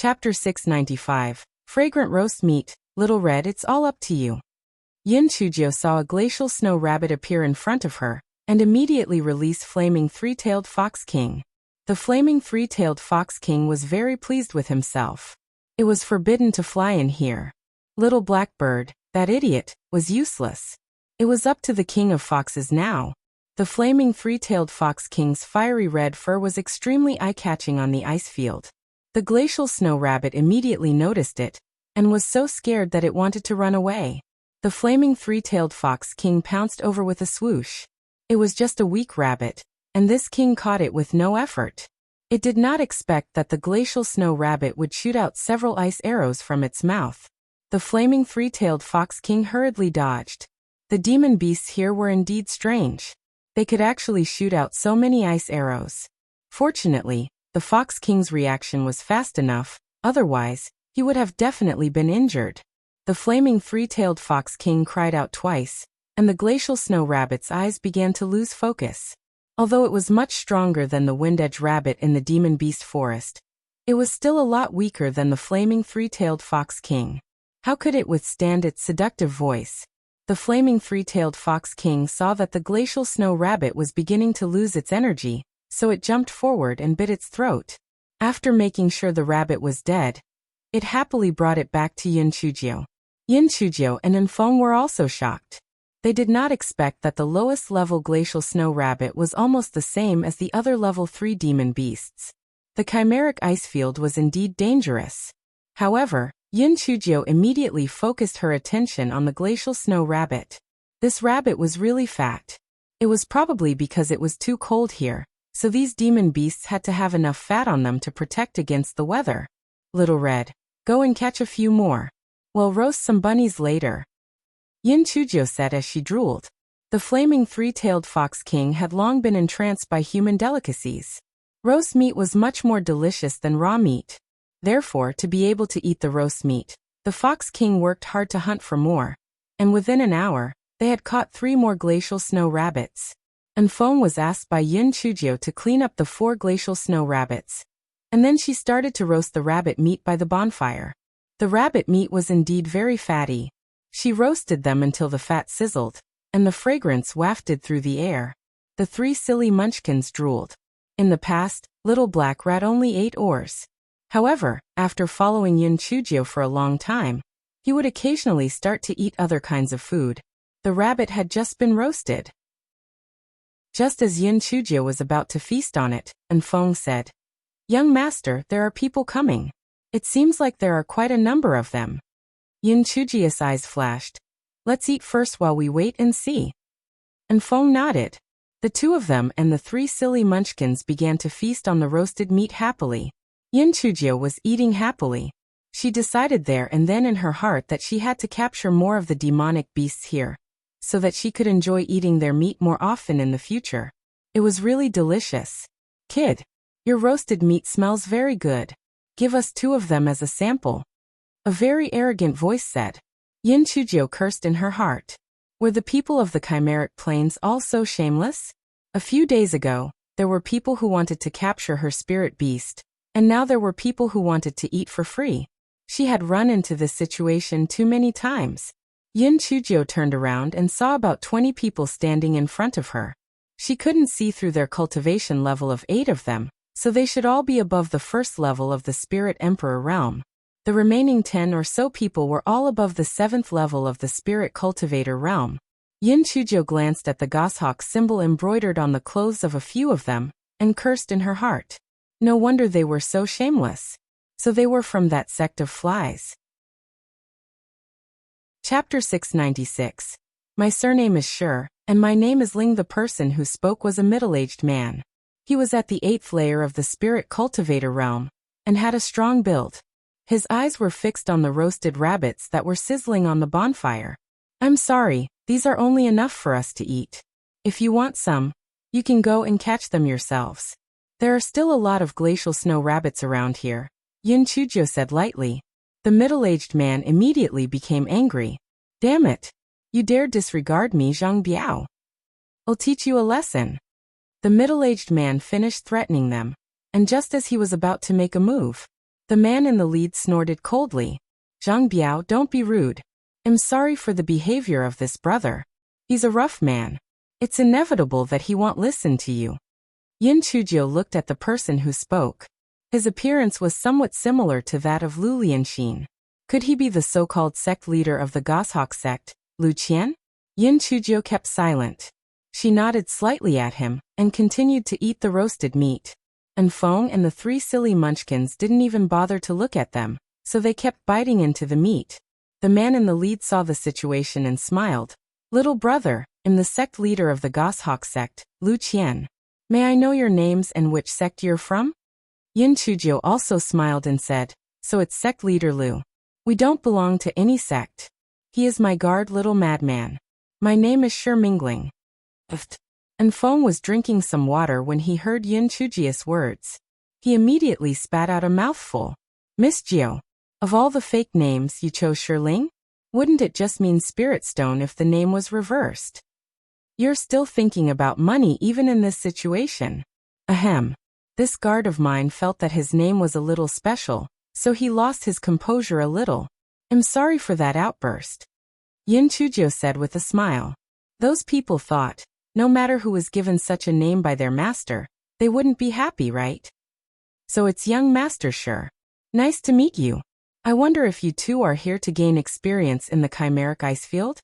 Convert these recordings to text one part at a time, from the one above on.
Chapter 695. Fragrant roast meat. Little Red, it's all up to you. Chujiu saw a glacial snow rabbit appear in front of her, and immediately release Flaming Three-Tailed Fox King. The Flaming Three-Tailed Fox King was very pleased with himself. It was forbidden to fly in here. Little Black Bird, that idiot, was useless. It was up to the King of Foxes now. The Flaming Three-Tailed Fox King's fiery red fur was extremely eye-catching on the ice field. The glacial snow rabbit immediately noticed it, and was so scared that it wanted to run away. The Flaming Three-Tailed Fox King pounced over with a swoosh. It was just a weak rabbit, and this king caught it with no effort. It did not expect that the glacial snow rabbit would shoot out several ice arrows from its mouth. The Flaming Three-Tailed Fox King hurriedly dodged. The demon beasts here were indeed strange. They could actually shoot out so many ice arrows. Fortunately, the Fox King's reaction was fast enough, otherwise, he would have definitely been injured. The Flaming Three-Tailed Fox King cried out twice, and the glacial snow rabbit's eyes began to lose focus. Although it was much stronger than the Wind-Edge rabbit in the Demon Beast Forest, it was still a lot weaker than the Flaming Three-Tailed Fox King. How could it withstand its seductive voice? The Flaming Three-Tailed Fox King saw that the glacial snow rabbit was beginning to lose its energy, so it jumped forward and bit its throat. After making sure the rabbit was dead, it happily brought it back to Chujiu. Chujiu and Feng were also shocked. They did not expect that the lowest level glacial snow rabbit was almost the same as the other level 3 demon beasts. The chimeric ice field was indeed dangerous. However, Chujiu immediately focused her attention on the glacial snow rabbit. This rabbit was really fat. It was probably because it was too cold here, so these demon beasts had to have enough fat on them to protect against the weather. Little Red, go and catch a few more. We'll roast some bunnies later. Chujiu said as she drooled. The Flaming Three-Tailed Fox King had long been entranced by human delicacies. Roast meat was much more delicious than raw meat. Therefore, to be able to eat the roast meat, the Fox King worked hard to hunt for more, and within an hour, they had caught 3 more glacial snow rabbits. Feng was asked by Chujiu to clean up the 4 glacial snow rabbits, and then she started to roast the rabbit meat by the bonfire. The rabbit meat was indeed very fatty. She roasted them until the fat sizzled, and the fragrance wafted through the air. The 3 silly munchkins drooled. In the past, Little Black Rat only ate ores. However, after following Chujiu for a long time, he would occasionally start to eat other kinds of food. The rabbit had just been roasted. Just as Chujiu was about to feast on it, Feng said, "Young master, there are people coming. It seems like there are quite a number of them." Chujiu's eyes flashed. "Let's eat first while we wait and see." Feng nodded. The 2 of them and the 3 silly munchkins began to feast on the roasted meat happily. Chujiu was eating happily. She decided there and then in her heart that she had to capture more of the demonic beasts here, so that she could enjoy eating their meat more often in the future. It was really delicious. "Kid, your roasted meat smells very good. Give us 2 of them as a sample," a very arrogant voice said. Chujiu cursed in her heart. Were the people of the Chimeric Plains all so shameless? A few days ago, there were people who wanted to capture her spirit beast, and now there were people who wanted to eat for free. She had run into this situation too many times. Chujiu turned around and saw about 20 people standing in front of her. She couldn't see through their cultivation level of 8 of them, so they should all be above the first level of the Spirit Emperor realm. The remaining 10 or so people were all above the 7th level of the Spirit Cultivator realm. Chujiu glanced at the goshawk symbol embroidered on the clothes of a few of them, and cursed in her heart. No wonder they were so shameless. So they were from that sect of flies. Chapter 696. My surname is Sure, and my name is Ling. The person who spoke was a middle-aged man. He was at the 8th layer of the Spirit Cultivator realm, and had a strong build. His eyes were fixed on the roasted rabbits that were sizzling on the bonfire. "I'm sorry, these are only enough for us to eat. If you want some, you can go and catch them yourselves. There are still a lot of glacial snow rabbits around here," Chujiu said lightly. The middle-aged man immediately became angry. "Damn it! You dare disregard me, Zhang Biao. I'll teach you a lesson." The middle-aged man finished threatening them, and just as he was about to make a move, The man in the lead snorted coldly. Zhang Biao, don't be rude. I'm sorry for the behavior of this brother. He's a rough man. It's inevitable that he won't listen to you. Yin Chujiu looked at the person who spoke. His appearance was somewhat similar to that of Lu Lianxin. Could he be the so-called sect leader of the Goshawk sect, Lu Qian? Yin Chujiu kept silent. She nodded slightly at him, and continued to eat the roasted meat. And Feng and the three silly munchkins didn't even bother to look at them, so they kept biting into the meat. The man in the lead saw the situation and smiled. Little brother, I'm the sect leader of the Goshawk sect, Lu Qian. May I know your names and which sect you're from? Yin Chujiu also smiled and said, so it's sect leader Lu. We don't belong to any sect. He is my guard, little madman. My name is Mingling. And Feng was drinking some water when he heard Yin Chujiu's words. He immediately spat out a mouthful. Miss Jiu, of all the fake names you chose Ling? Wouldn't it just mean Spirit Stone if the name was reversed? You're still thinking about money even in this situation. Ahem. This guard of mine felt that his name was a little special, so he lost his composure a little. I'm sorry for that outburst. Yin Chujiu said with a smile. Those people thought, no matter who was given such a name by their master, they wouldn't be happy, right? So it's young master Sure. Nice to meet you. I wonder if you two are here to gain experience in the chimeric ice field?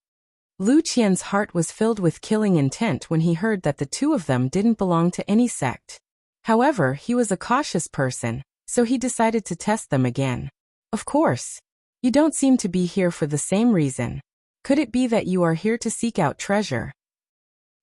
Lu Qian's heart was filled with killing intent when he heard that the two of them didn't belong to any sect. However, he was a cautious person, so he decided to test them again. Of course. You don't seem to be here for the same reason. Could it be that you are here to seek out treasure?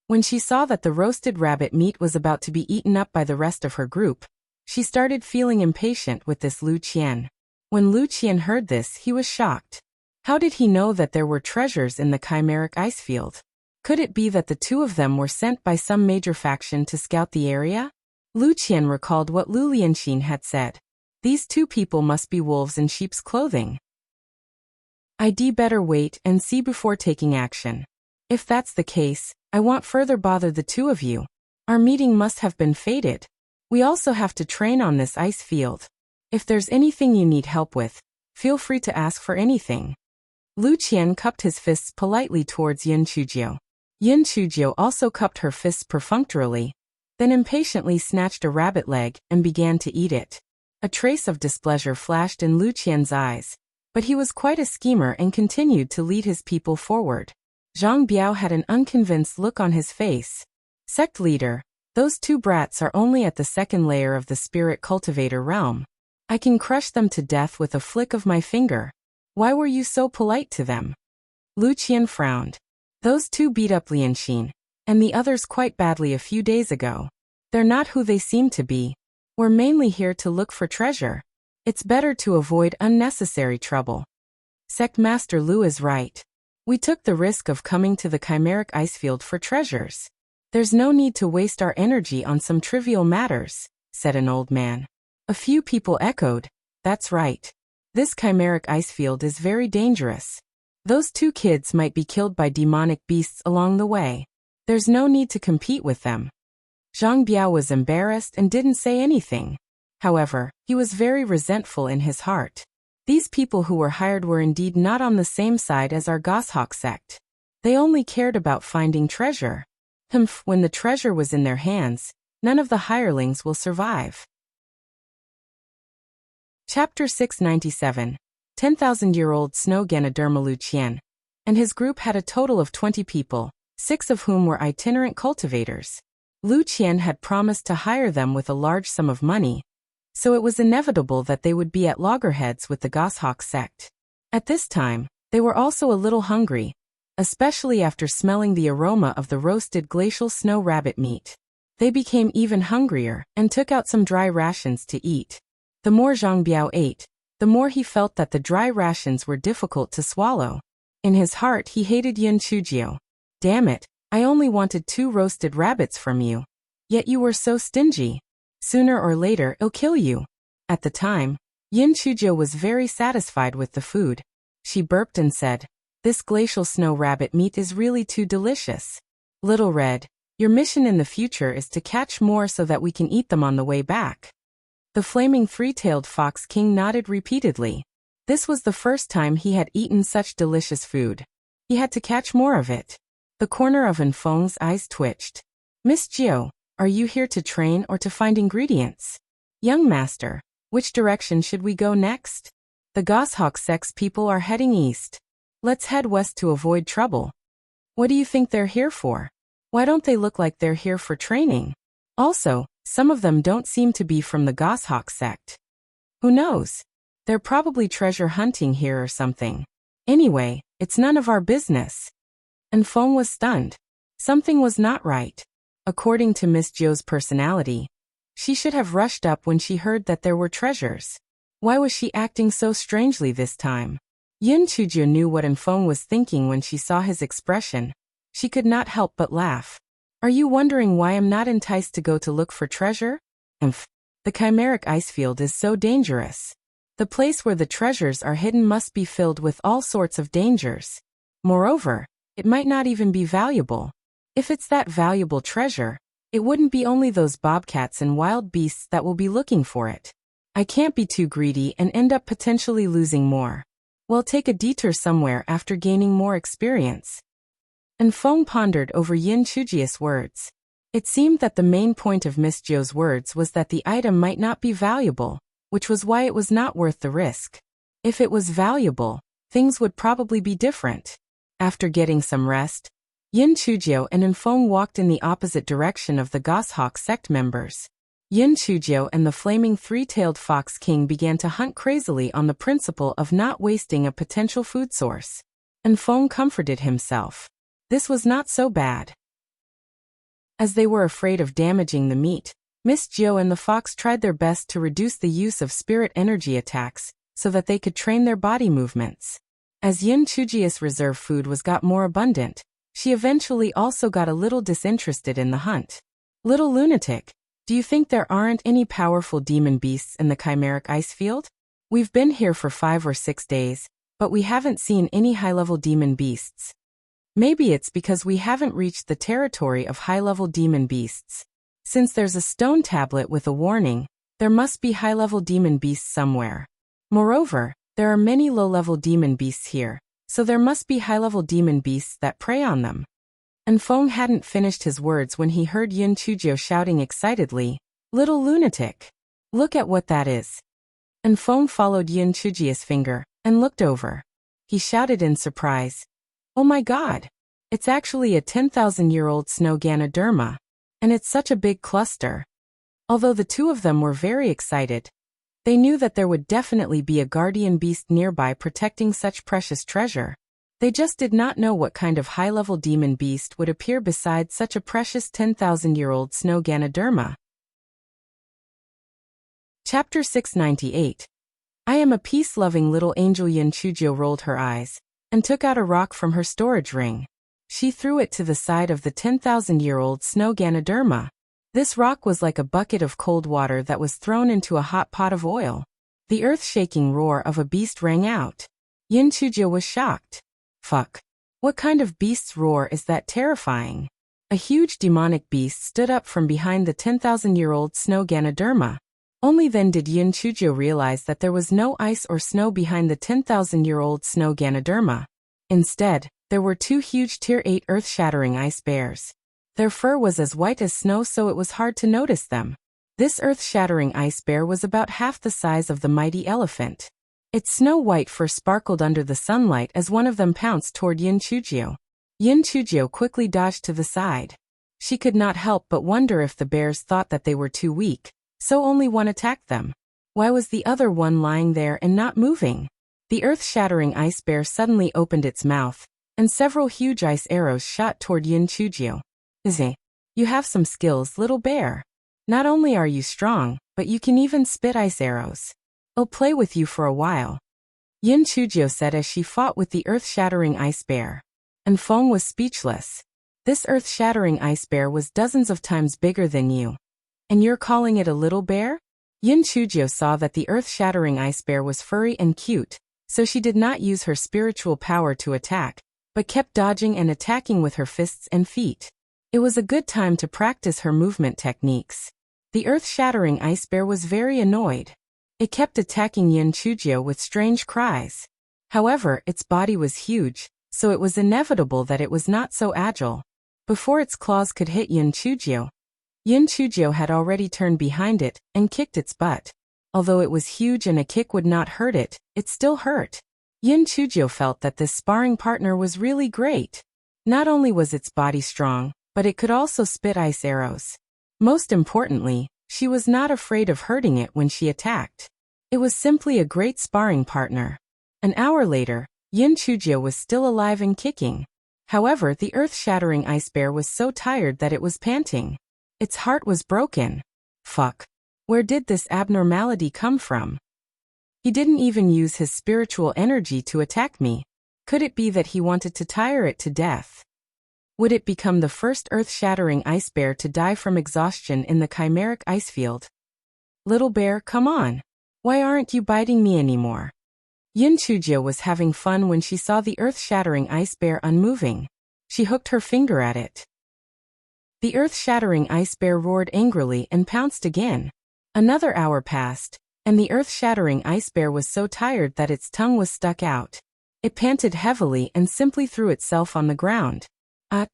When she saw that the roasted rabbit meat was about to be eaten up by the rest of her group, she started feeling impatient with this Lu Qian. When Lu Qian heard this, he was shocked. How did he know that there were treasures in the chimeric ice field? Could it be that the two of them were sent by some major faction to scout the area? Lu Qian recalled what Lu Lianxin had said. These two people must be wolves in sheep's clothing. I'd better wait and see before taking action. If that's the case, I won't further bother the two of you. Our meeting must have been fated. We also have to train on this ice field. If there's anything you need help with, feel free to ask for anything. Lu Qian cupped his fists politely towards Yin Chujiu. Yin Chujiu also cupped her fists perfunctorily, then impatiently snatched a rabbit leg and began to eat it. A trace of displeasure flashed in Lu Qian's eyes, but he was quite a schemer and continued to lead his people forward. Zhang Biao had an unconvinced look on his face. Sect leader, those two brats are only at the second layer of the spirit cultivator realm. I can crush them to death with a flick of my finger. Why were you so polite to them? Lu Qian frowned. Those two beat up Lianxin, and the others quite badly a few days ago. They're not who they seem to be. We're mainly here to look for treasure. It's better to avoid unnecessary trouble. Sect Master Lu is right. We took the risk of coming to the chimeric ice field for treasures. There's no need to waste our energy on some trivial matters, said an old man. A few people echoed, that's right. This chimeric ice field is very dangerous. Those two kids might be killed by demonic beasts along the way. There's no need to compete with them. Zhang Biao was embarrassed and didn't say anything. However, he was very resentful in his heart. These people who were hired were indeed not on the same side as our Goshawk sect. They only cared about finding treasure. When the treasure was in their hands, none of the hirelings will survive. Chapter 697. 10,000-year-old Snow Ganoderma Lu Qian, and his group had a total of 20 people, 6 of whom were itinerant cultivators. Lu Qian had promised to hire them with a large sum of money, so it was inevitable that they would be at loggerheads with the Goshawk sect. At this time, they were also a little hungry, especially after smelling the aroma of the roasted glacial snow rabbit meat. They became even hungrier and took out some dry rations to eat. The more Zhang Biao ate, the more he felt that the dry rations were difficult to swallow. In his heart he hated Yin Chujiu. Damn it, I only wanted 2 roasted rabbits from you. Yet you were so stingy. Sooner or later I'll kill you. At the time, Yin Chujiu was very satisfied with the food. She burped and said, this glacial snow rabbit meat is really too delicious. Little Red, your mission in the future is to catch more so that we can eat them on the way back. The flaming three-tailed fox king nodded repeatedly. This was the first time he had eaten such delicious food. He had to catch more of it. The corner of Enfeng's eyes twitched. Miss Jiu, are you here to train or to find ingredients? Young master, which direction should we go next? The goshawk sex people are heading east. Let's head west to avoid trouble. What do you think they're here for? Why don't they look like they're here for training? Also, some of them don't seem to be from the goshawk sect. Who knows? They're probably treasure hunting here or something. Anyway, it's none of our business. Enfeng was stunned. Something was not right. According to Miss Jiu's personality, she should have rushed up when she heard that there were treasures. Why was she acting so strangely this time? Chujiu knew what Enfeng was thinking when she saw his expression. She could not help but laugh. Are you wondering why I'm not enticed to go to look for treasure? The chimeric ice field is so dangerous. The place where the treasures are hidden must be filled with all sorts of dangers. Moreover, it might not even be valuable. If it's that valuable treasure, it wouldn't be only those bobcats and wild beasts that will be looking for it. I can't be too greedy and end up potentially losing more. Well, take a detour somewhere after gaining more experience. Enfeng pondered over Chujiu's words. It seemed that the main point of Miss Jiu's words was that the item might not be valuable, which was why it was not worth the risk. If it was valuable, things would probably be different. After getting some rest, Chujiu and Enfeng walked in the opposite direction of the goshawk sect members. Chujiu and the flaming three-tailed fox king began to hunt crazily on the principle of not wasting a potential food source. Enfeng comforted himself. This was not so bad. As they were afraid of damaging the meat, Miss Jiu and the fox tried their best to reduce the use of spirit energy attacks so that they could train their body movements. As Chujiu's reserve food got more abundant, she eventually also got a little disinterested in the hunt. Little lunatic, do you think there aren't any powerful demon beasts in the chimeric ice field? We've been here for 5 or 6 days, but we haven't seen any high-level demon beasts. Maybe it's because we haven't reached the territory of high-level demon beasts. Since there's a stone tablet with a warning, there must be high-level demon beasts somewhere. Moreover, there are many low-level demon beasts here, so there must be high-level demon beasts that prey on them. Enfeng hadn't finished his words when he heard Chujiu shouting excitedly, "Little lunatic! Look at what that is!" Enfeng followed Chujiu's finger and looked over. He shouted in surprise, "Oh my god! It's actually a 10,000-year-old snow Ganoderma, and it's such a big cluster." Although the two of them were very excited, they knew that there would definitely be a guardian beast nearby protecting such precious treasure. They just did not know what kind of high-level demon beast would appear beside such a precious 10,000-year-old snow Ganoderma. Chapter 698. I am a peace-loving little angel. Chujiu rolled her eyes and took out a rock from her storage ring. She threw it to the side of the 10,000-year-old snow Ganoderma. This rock was like a bucket of cold water that was thrown into a hot pot of oil. The earth-shaking roar of a beast rang out. Chujiu was shocked. Fuck. What kind of beast's roar is that terrifying? A huge demonic beast stood up from behind the 10,000-year-old snow Ganoderma. Only then did Chujiu realize that there was no ice or snow behind the 10,000-year-old snow Ganoderma. Instead, there were 2 huge Tier 8 earth-shattering ice bears. Their fur was as white as snow, so it was hard to notice them. This earth-shattering ice bear was about half the size of the mighty elephant. Its snow-white fur sparkled under the sunlight as one of them pounced toward Chujiu. Chujiu quickly dodged to the side. She could not help but wonder if the bears thought that they were too weak, so only one attacked them. Why was the other one lying there and not moving? The earth-shattering ice bear suddenly opened its mouth, and several huge ice arrows shot toward Chujiu. You have some skills, little bear. Not only are you strong, but you can even spit ice arrows. I'll play with you for a while. Chujiu said as she fought with the earth-shattering ice bear. Enfeng was speechless. This earth-shattering ice bear was dozens of times bigger than you. And you're calling it a little bear? Chujiu saw that the earth-shattering ice bear was furry and cute, so she did not use her spiritual power to attack, but kept dodging and attacking with her fists and feet. It was a good time to practice her movement techniques. The earth-shattering ice bear was very annoyed. It kept attacking Chujiu with strange cries. However, its body was huge, so it was inevitable that it was not so agile. Before its claws could hit Chujiu had already turned behind it and kicked its butt. Although it was huge and a kick would not hurt it, it still hurt. Chujiu felt that this sparring partner was really great. Not only was its body strong, but it could also spit ice arrows. Most importantly, she was not afraid of hurting it when she attacked. It was simply a great sparring partner. An hour later, Chujiu was still alive and kicking. However, the earth-shattering ice bear was so tired that it was panting. Its heart was broken. Fuck. Where did this abnormality come from? He didn't even use his spiritual energy to attack me. Could it be that he wanted to tire it to death? Would it become the first earth-shattering ice bear to die from exhaustion in the chimeric ice field? Little bear, come on. Why aren't you biting me anymore? Chujiu was having fun when she saw the earth-shattering ice bear unmoving. She hooked her finger at it. The earth-shattering ice bear roared angrily and pounced again. Another hour passed, and the earth-shattering ice bear was so tired that its tongue was stuck out. It panted heavily and simply threw itself on the ground.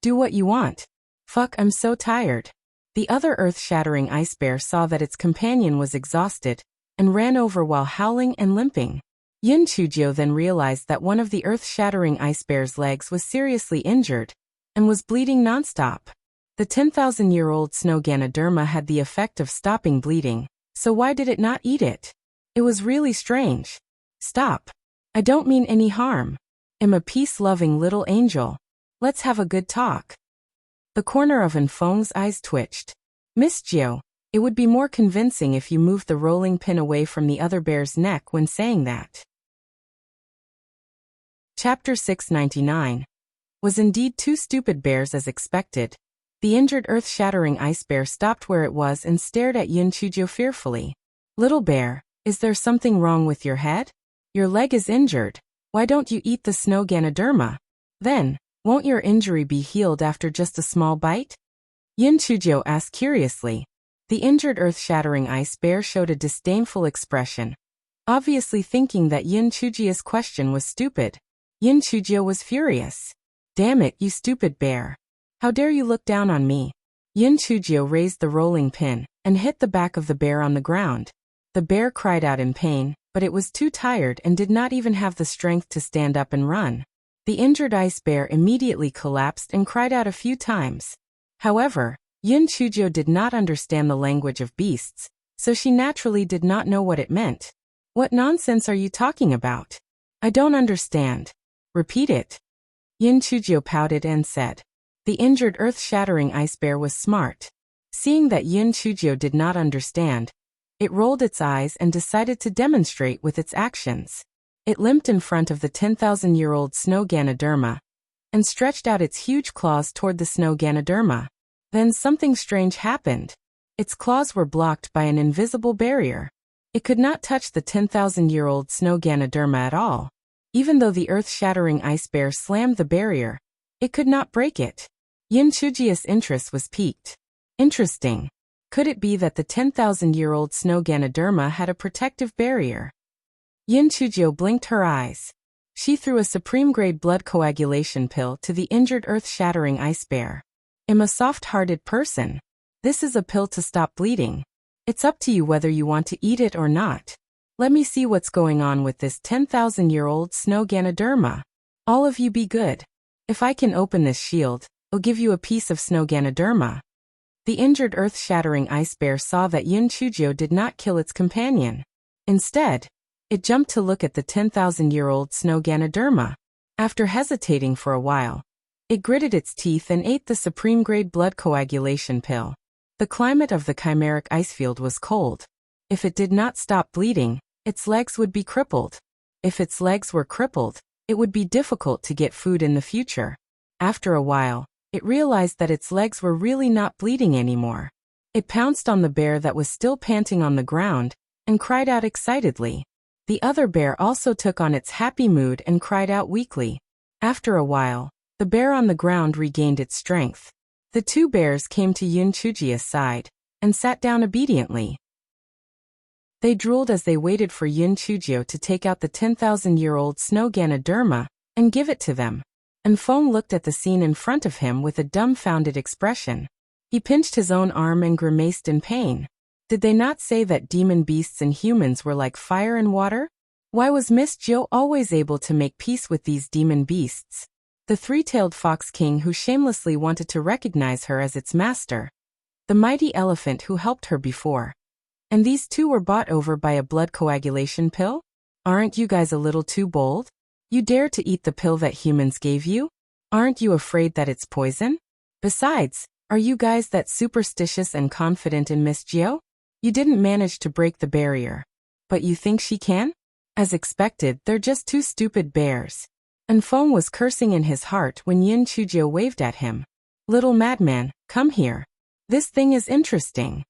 Do what you want. Fuck, I'm so tired. The other earth-shattering ice bear saw that its companion was exhausted, and ran over while howling and limping. Chujiu then realized that one of the earth-shattering ice bear's legs was seriously injured, and was bleeding nonstop. The 10,000-year-old snow Ganoderma had the effect of stopping bleeding, so why did it not eat it? It was really strange. Stop. I don't mean any harm. I'm a peace-loving little angel. Let's have a good talk. The corner of Enfeng's eyes twitched. Miss Jiu, it would be more convincing if you moved the rolling pin away from the other bear's neck when saying that. Chapter 699. Was indeed two stupid bears as expected. The injured earth-shattering ice bear stopped where it was and stared at Chujiu fearfully. Little bear, is there something wrong with your head? Your leg is injured. Why don't you eat the snow Ganoderma? Then, won't your injury be healed after just a small bite? Chujiu asked curiously. The injured earth-shattering ice bear showed a disdainful expression, obviously thinking that Chujiu's question was stupid. Chujiu was furious. Damn it, you stupid bear. How dare you look down on me? Chujiu raised the rolling pin and hit the back of the bear on the ground. The bear cried out in pain, but it was too tired and did not even have the strength to stand up and run. The injured ice bear immediately collapsed and cried out a few times. However, Chujiu did not understand the language of beasts, so she naturally did not know what it meant. What nonsense are you talking about? I don't understand. Repeat it. Chujiu pouted and said. The injured earth-shattering ice bear was smart. Seeing that Chujiu did not understand, it rolled its eyes and decided to demonstrate with its actions. It limped in front of the 10,000-year-old snow Ganoderma and stretched out its huge claws toward the snow Ganoderma. Then something strange happened. Its claws were blocked by an invisible barrier. It could not touch the 10,000-year-old snow Ganoderma at all. Even though the earth-shattering ice bear slammed the barrier, it could not break it. Chujiu's interest was piqued. Interesting. Could it be that the 10,000-year-old snow Ganoderma had a protective barrier? Chujiu blinked her eyes. She threw a supreme-grade blood coagulation pill to the injured earth-shattering ice bear. I'm a soft-hearted person. This is a pill to stop bleeding. It's up to you whether you want to eat it or not. Let me see what's going on with this 10,000-year-old snow Ganoderma. All of you be good. If I can open this shield, I'll give you a piece of snow Ganoderma. The injured earth-shattering ice bear saw that Chujiu did not kill its companion. Instead, it jumped to look at the 10,000-year-old snow Ganoderma. After hesitating for a while, it gritted its teeth and ate the supreme-grade blood coagulation pill. The climate of the chimeric ice field was cold. If it did not stop bleeding, its legs would be crippled. If its legs were crippled, it would be difficult to get food in the future. After a while, it realized that its legs were really not bleeding anymore. It pounced on the bear that was still panting on the ground and cried out excitedly. The other bear also took on its happy mood and cried out weakly. After a while, the bear on the ground regained its strength. The two bears came to Chujiu's side and sat down obediently. They drooled as they waited for Chujiu to take out the 10,000-year-old snow Ganoderma and give it to them. And Feng looked at the scene in front of him with a dumbfounded expression. He pinched his own arm and grimaced in pain. Did they not say that demon beasts and humans were like fire and water? Why was Miss Jiu always able to make peace with these demon beasts? The three-tailed fox king who shamelessly wanted to recognize her as its master. The mighty elephant who helped her before. And these two were bought over by a blood coagulation pill? Aren't you guys a little too bold? You dare to eat the pill that humans gave you? Aren't you afraid that it's poison? Besides, are you guys that superstitious and confident in Miss Jiu? You didn't manage to break the barrier. But you think she can? As expected, they're just two stupid bears. And Feng was cursing in his heart when Chujiu waved at him. Little madman, come here. This thing is interesting.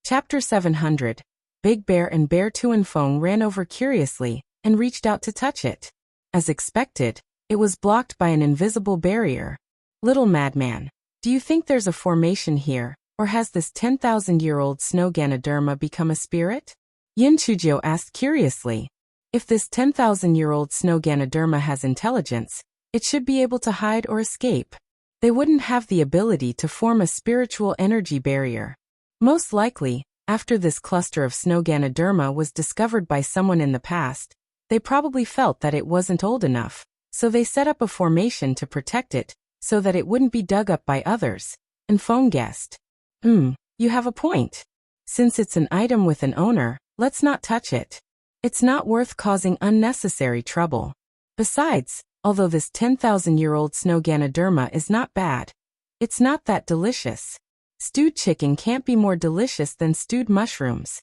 Chapter 700. Big Bear and Bear 2 and Feng ran over curiously and reached out to touch it. As expected, it was blocked by an invisible barrier. Little madman, do you think there's a formation here, or has this 10,000-year-old snow Ganoderma become a spirit? Chujiu asked curiously. If this 10,000-year-old snow Ganoderma has intelligence, it should be able to hide or escape. They wouldn't have the ability to form a spiritual energy barrier. Most likely, after this cluster of snow Ganoderma was discovered by someone in the past, they probably felt that it wasn't old enough, so they set up a formation to protect it, so that it wouldn't be dug up by others. And Feng guessed. You have a point. Since it's an item with an owner, let's not touch it. It's not worth causing unnecessary trouble. Besides, although this 10,000-year-old snow Ganoderma is not bad, it's not that delicious. Stewed chicken can't be more delicious than stewed mushrooms.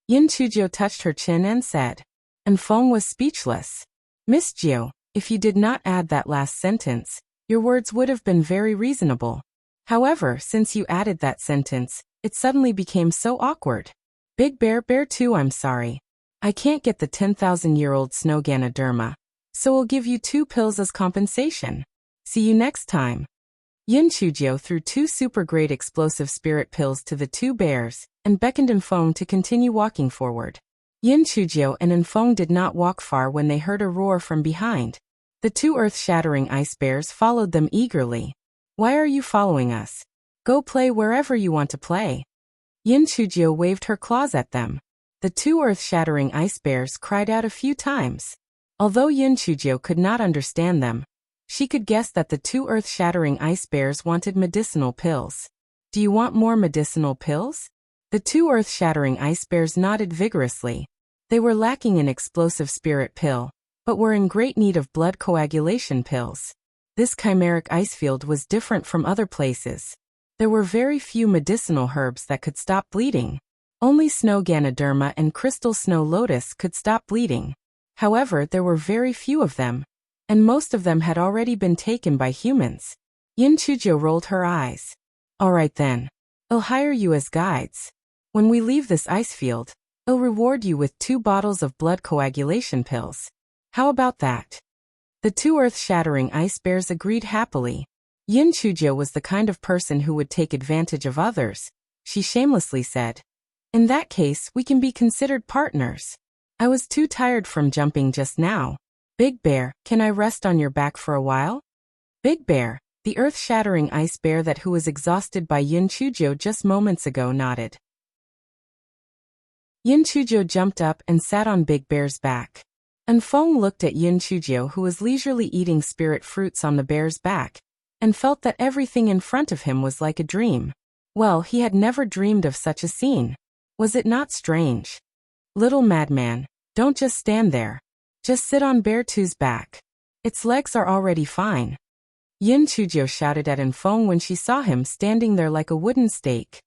Chujiu touched her chin and said. And Feng was speechless. Miss Jiu, if you did not add that last sentence, your words would have been very reasonable. However, since you added that sentence, it suddenly became so awkward. Big Bear, Bear 2, I'm sorry. I can't get the 10,000-year-old snow Ganoderma, so we'll give you 2 pills as compensation. See you next time. Chujiu threw 2 super-grade explosive spirit pills to the 2 bears, and beckoned Feng to continue walking forward. Chujiu and Feng did not walk far when they heard a roar from behind. The 2 earth-shattering ice bears followed them eagerly. Why are you following us? Go play wherever you want to play. Chujiu waved her claws at them. The 2 earth-shattering ice bears cried out a few times. Although Chujiu could not understand them, she could guess that the 2 earth-shattering ice bears wanted medicinal pills. Do you want more medicinal pills? The 2 earth-shattering ice bears nodded vigorously. They were lacking an explosive spirit pill, but were in great need of blood coagulation pills. This chimeric ice field was different from other places. There were very few medicinal herbs that could stop bleeding. Only snow Ganoderma and crystal snow lotus could stop bleeding. However, there were very few of them, and most of them had already been taken by humans. Chujiu rolled her eyes. All right then. I'll hire you as guides. When we leave this ice field, I'll reward you with 2 bottles of blood coagulation pills. How about that? The 2 earth-shattering ice bears agreed happily. Chujiu was the kind of person who would take advantage of others. She shamelessly said. In that case, we can be considered partners. I was too tired from jumping just now. Big Bear, can I rest on your back for a while? Big Bear, the earth-shattering ice bear who was exhausted by Chujiu just moments ago, nodded. Chujiu jumped up and sat on Big Bear's back. And Feng looked at Chujiu, who was leisurely eating spirit fruits on the bear's back, and felt that everything in front of him was like a dream. Well, he had never dreamed of such a scene. Was it not strange? Little madman, don't just stand there. Just sit on Bear 2's back. Its legs are already fine. Chujiu shouted at Feng when she saw him standing there like a wooden stake.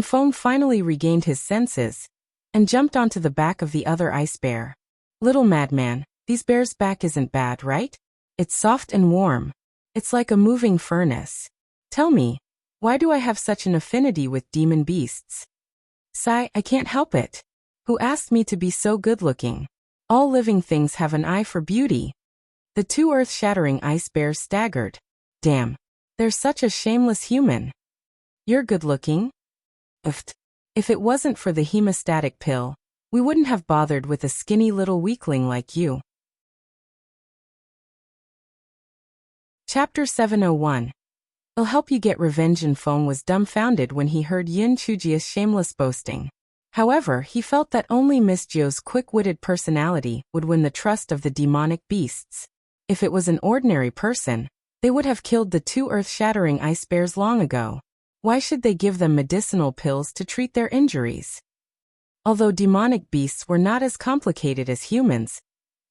Feng finally regained his senses and jumped onto the back of the other ice bear. Little madman, these bears' back isn't bad, right? It's soft and warm. It's like a moving furnace. Tell me, why do I have such an affinity with demon beasts? Sigh, I can't help it. Who asked me to be so good-looking? All living things have an eye for beauty. The 2 earth-shattering ice bears staggered. Damn, they're such a shameless human. You're good-looking? If it wasn't for the hemostatic pill, we wouldn't have bothered with a skinny little weakling like you. Chapter 701. I'll help you get revenge. Feng was dumbfounded when he heard Yin Chujiu's shameless boasting. However, he felt that only Miss Jiu's quick-witted personality would win the trust of the demonic beasts. If it was an ordinary person, they would have killed the two earth-shattering ice bears long ago. Why should they give them medicinal pills to treat their injuries? Although demonic beasts were not as complicated as humans,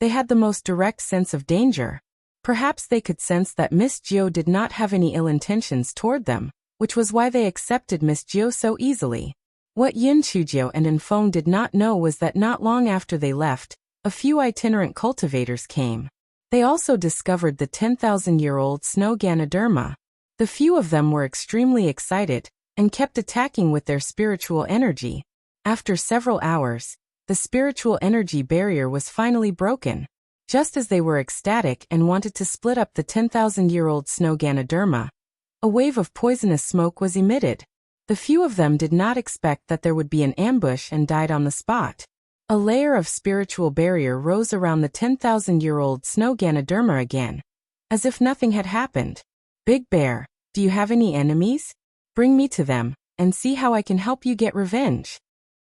they had the most direct sense of danger. Perhaps they could sense that Miss Jiu did not have any ill intentions toward them, which was why they accepted Miss Jiu so easily. What Yin Chujiu and Feng did not know was that not long after they left, a few itinerant cultivators came. They also discovered the 10,000-year-old snow Ganoderma. The few of them were extremely excited and kept attacking with their spiritual energy. After several hours, the spiritual energy barrier was finally broken. Just as they were ecstatic and wanted to split up the 10,000-year-old snow Ganoderma, a wave of poisonous smoke was emitted. The few of them did not expect that there would be an ambush and died on the spot. A layer of spiritual barrier rose around the 10,000-year-old snow Ganoderma again, as if nothing had happened. Big Bear, do you have any enemies? Bring me to them, and see how I can help you get revenge.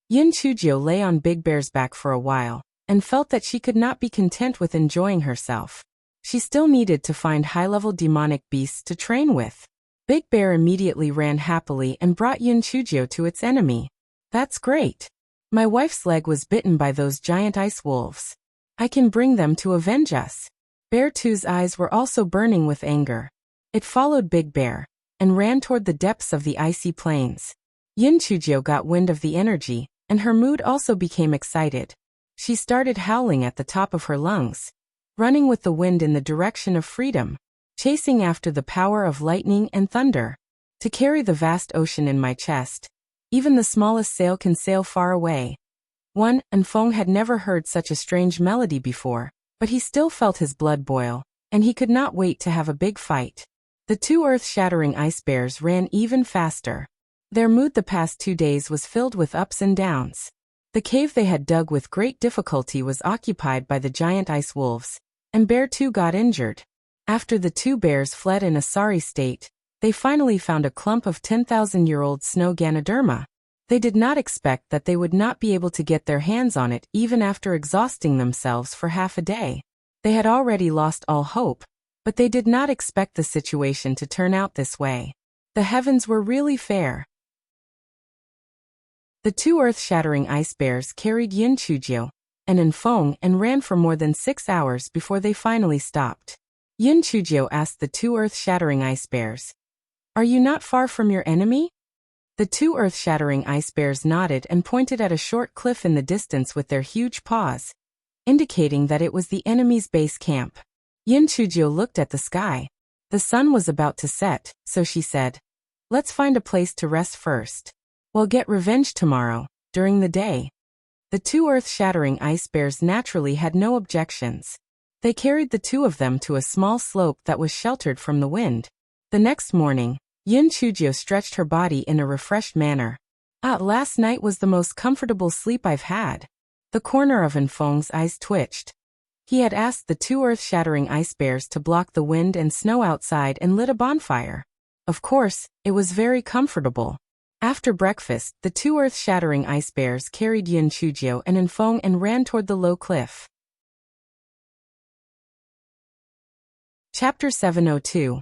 Yin Chujiu lay on Big Bear's back for a while, and felt that she could not be content with enjoying herself. She still needed to find high-level demonic beasts to train with. Big Bear immediately ran happily and brought Yin Chujiu to its enemy. That's great. My wife's leg was bitten by those giant ice wolves. I can bring them to avenge us. Bear 2's eyes were also burning with anger. It followed Big Bear, and ran toward the depths of the icy plains. Yin Chujiu got wind of the energy, and her mood also became excited. She started howling at the top of her lungs, running with the wind in the direction of freedom, chasing after the power of lightning and thunder. To carry the vast ocean in my chest, even the smallest sail can sail far away. Feng had never heard such a strange melody before, but he still felt his blood boil, and he could not wait to have a big fight. The two earth-shattering ice bears ran even faster. Their mood the past 2 days was filled with ups and downs. The cave they had dug with great difficulty was occupied by the giant ice wolves, and Bear 2 got injured. After the two bears fled in a sorry state, they finally found a clump of 10,000-year-old snow Ganoderma. They did not expect that they would not be able to get their hands on it even after exhausting themselves for half a day. They had already lost all hope, but they did not expect the situation to turn out this way. The heavens were really fair. The two earth-shattering ice bears carried Yin Chujiu and Feng and ran for more than 6 hours before they finally stopped. Yin Chujiu asked the two earth-shattering ice bears, "Are you not far from your enemy?" The two earth-shattering ice bears nodded and pointed at a short cliff in the distance with their huge paws, indicating that it was the enemy's base camp. Yin Chujiu looked at the sky. The sun was about to set, so she said, "Let's find a place to rest first. We'll get revenge tomorrow, during the day." The two earth-shattering ice bears naturally had no objections. They carried the two of them to a small slope that was sheltered from the wind. The next morning, Yin Chujiu stretched her body in a refreshed manner. Last night was the most comfortable sleep I've had. The corner of Feng's eyes twitched. He had asked the two earth-shattering ice bears to block the wind and snow outside and lit a bonfire. Of course, it was very comfortable. After breakfast, the two earth-shattering ice bears carried Yin Chujiu and Feng and ran toward the low cliff. Chapter 702.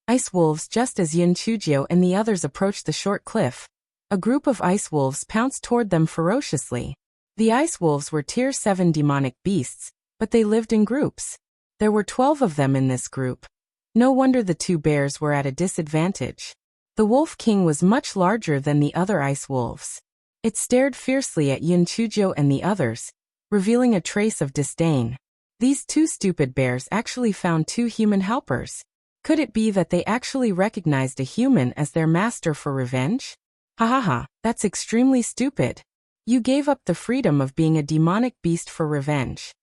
Ice wolves. Just as Yin Chujiu and the others approached the short cliff, a group of ice wolves pounced toward them ferociously. The ice wolves were Tier 7 demonic beasts, but they lived in groups. There were 12 of them in this group. No wonder the two bears were at a disadvantage. The Wolf King was much larger than the other ice wolves. It stared fiercely at Yin Chujiu and the others, revealing a trace of disdain. These two stupid bears actually found 2 human helpers. Could it be that they actually recognized a human as their master for revenge? Ha, that's extremely stupid. You gave up the freedom of being a demonic beast for revenge.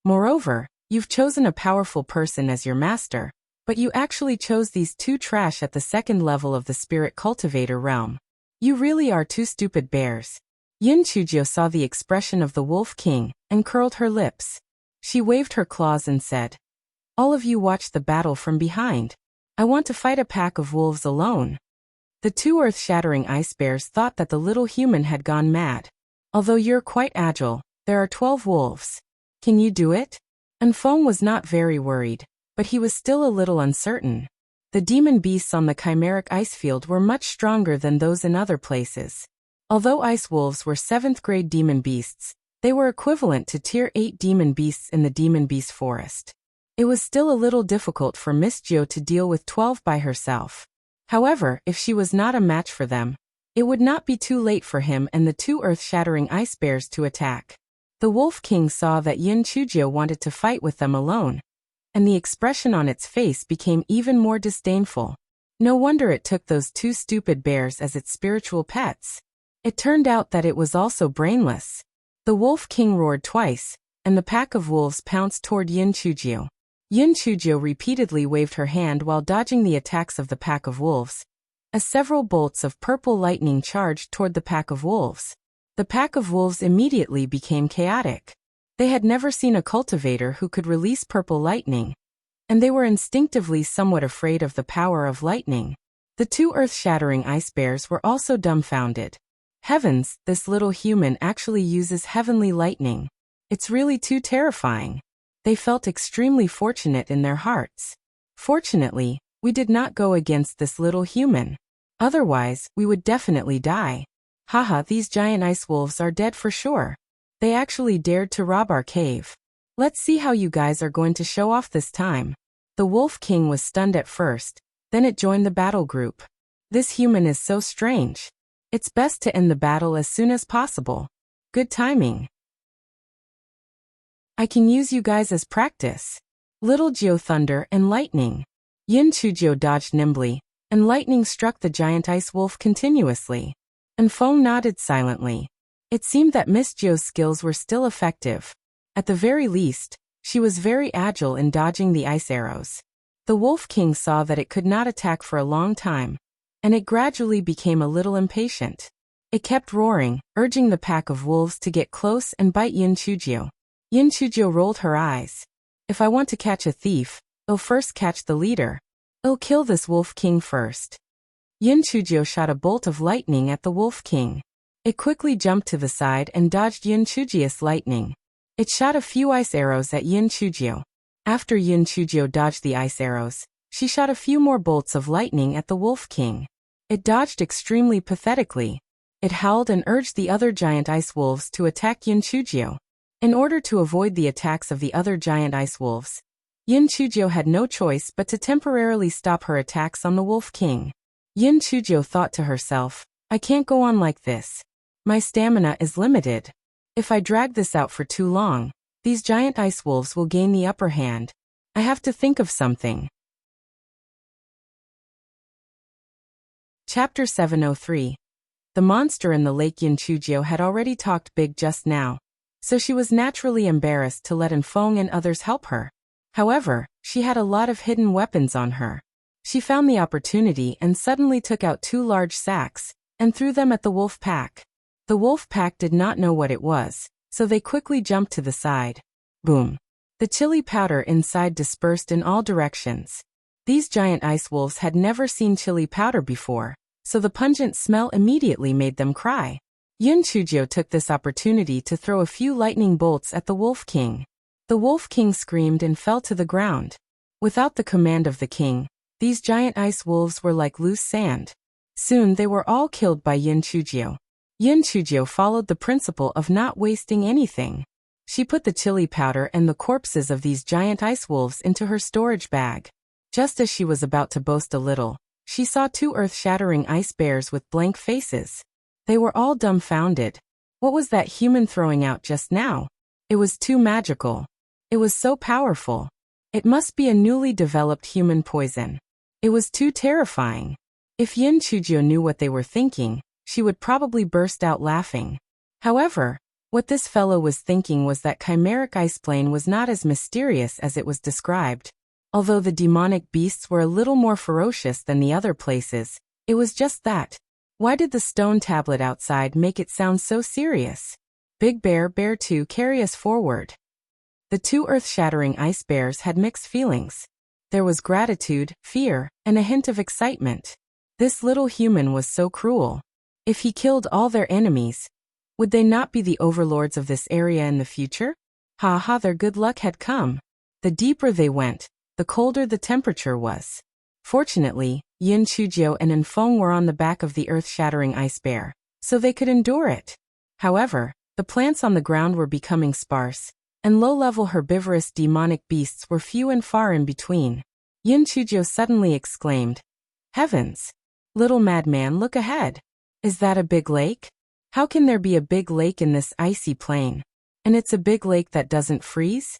Moreover, you've chosen a powerful person as your master, But you actually chose these two trash at the second level of the spirit cultivator realm. You really are two stupid bears. Chujiu saw the expression of the Wolf King and curled her lips. She waved her claws and said, "All of you watch the battle from behind. I want to fight a pack of wolves alone." The two earth-shattering ice bears thought that the little human had gone mad. "Although you're quite agile, there are 12 wolves. Can you do it?" And Feng was not very worried, but he was still a little uncertain. The demon beasts on the chimeric ice field were much stronger than those in other places. Although ice wolves were 7th grade demon beasts, they were equivalent to Tier 8 demon beasts in the demon beast forest. It was still a little difficult for Miss Jiu to deal with 12 by herself. However, if she was not a match for them, it would not be too late for him and the two earth-shattering ice bears to attack. The Wolf King saw that Chujiu wanted to fight with them alone, and the expression on its face became even more disdainful. No wonder it took those two stupid bears as its spiritual pets. It turned out that it was also brainless. The Wolf King roared twice, and the pack of wolves pounced toward Chujiu. Chujiu repeatedly waved her hand while dodging the attacks of the pack of wolves, as several bolts of purple lightning charged toward the pack of wolves. The pack of wolves immediately became chaotic. They had never seen a cultivator who could release purple lightning, and they were instinctively somewhat afraid of the power of lightning. The two earth-shattering ice bears were also dumbfounded. Heavens, this little human actually uses heavenly lightning. It's really too terrifying. They felt extremely fortunate in their hearts. Fortunately, we did not go against this little human. Otherwise, we would definitely die. Haha, these giant ice wolves are dead for sure. They actually dared to rob our cave. Let's see how you guys are going to show off this time. The Wolf King was stunned at first, then it joined the battle group. This human is so strange. It's best to end the battle as soon as possible. Good timing. I can use you guys as practice. Little Geo Thunder and Lightning. Chujiu dodged nimbly, and lightning struck the giant ice wolf continuously. And Feng nodded silently. It seemed that Miss Jio's skills were still effective. At the very least, she was very agile in dodging the ice arrows. The Wolf King saw that it could not attack for a long time, and it gradually became a little impatient. It kept roaring, urging the pack of wolves to get close and bite Chujiu. Chujiu rolled her eyes. If I want to catch a thief, I'll first catch the leader. I'll kill this Wolf King first. Chujiu shot a bolt of lightning at the Wolf King. It quickly jumped to the side and dodged Chujiu's lightning. It shot a few ice arrows at Chujiu. After Chujiu dodged the ice arrows, she shot a few more bolts of lightning at the Wolf King. It dodged extremely pathetically. It howled and urged the other giant ice wolves to attack Chujiu. In order to avoid the attacks of the other giant ice wolves, Chujiu had no choice but to temporarily stop her attacks on the Wolf King. Chujiu thought to herself, I can't go on like this. My stamina is limited. If I drag this out for too long, these giant ice wolves will gain the upper hand. I have to think of something. Chapter 703. The monster in the lake. Chujiu had already talked big just now, so she was naturally embarrassed to let Feng and others help her. However, she had a lot of hidden weapons on her. She found the opportunity and suddenly took out 2 large sacks and threw them at the wolf pack. The wolf pack did not know what it was, so they quickly jumped to the side. Boom! The chili powder inside dispersed in all directions. These giant ice wolves had never seen chili powder before, so the pungent smell immediately made them cry. Chujiu took this opportunity to throw a few lightning bolts at the Wolf King. The Wolf King screamed and fell to the ground. Without the command of the king, these giant ice wolves were like loose sand. Soon they were all killed by Chujiu. Chujiu followed the principle of not wasting anything. She put the chili powder and the corpses of these giant ice wolves into her storage bag. Just as she was about to boast a little, she saw 2 earth-shattering ice bears with blank faces. They were all dumbfounded. What was that human throwing out just now? It was too magical. It was so powerful. It must be a newly developed human poison. It was too terrifying. If Chujiu knew what they were thinking, she would probably burst out laughing. However, what this fellow was thinking was that chimeric ice plane was not as mysterious as it was described. Although the demonic beasts were a little more ferocious than the other places, it was just that. Why did the stone tablet outside make it sound so serious? Big Bear, Bear 2, carry us forward. The two earth-shattering ice bears had mixed feelings. There was gratitude, fear, and a hint of excitement. This little human was so cruel. If he killed all their enemies, would they not be the overlords of this area in the future? Ha ha, their good luck had come. The deeper they went, the colder the temperature was. Fortunately, Yin Chujiu and Enfeng were on the back of the earth-shattering ice bear, so they could endure it. However, the plants on the ground were becoming sparse, and low-level herbivorous demonic beasts were few and far in between. Yin Chujiu suddenly exclaimed, "Heavens! Little madman, look ahead. Is that a big lake? How can there be a big lake in this icy plain? And it's a big lake that doesn't freeze?"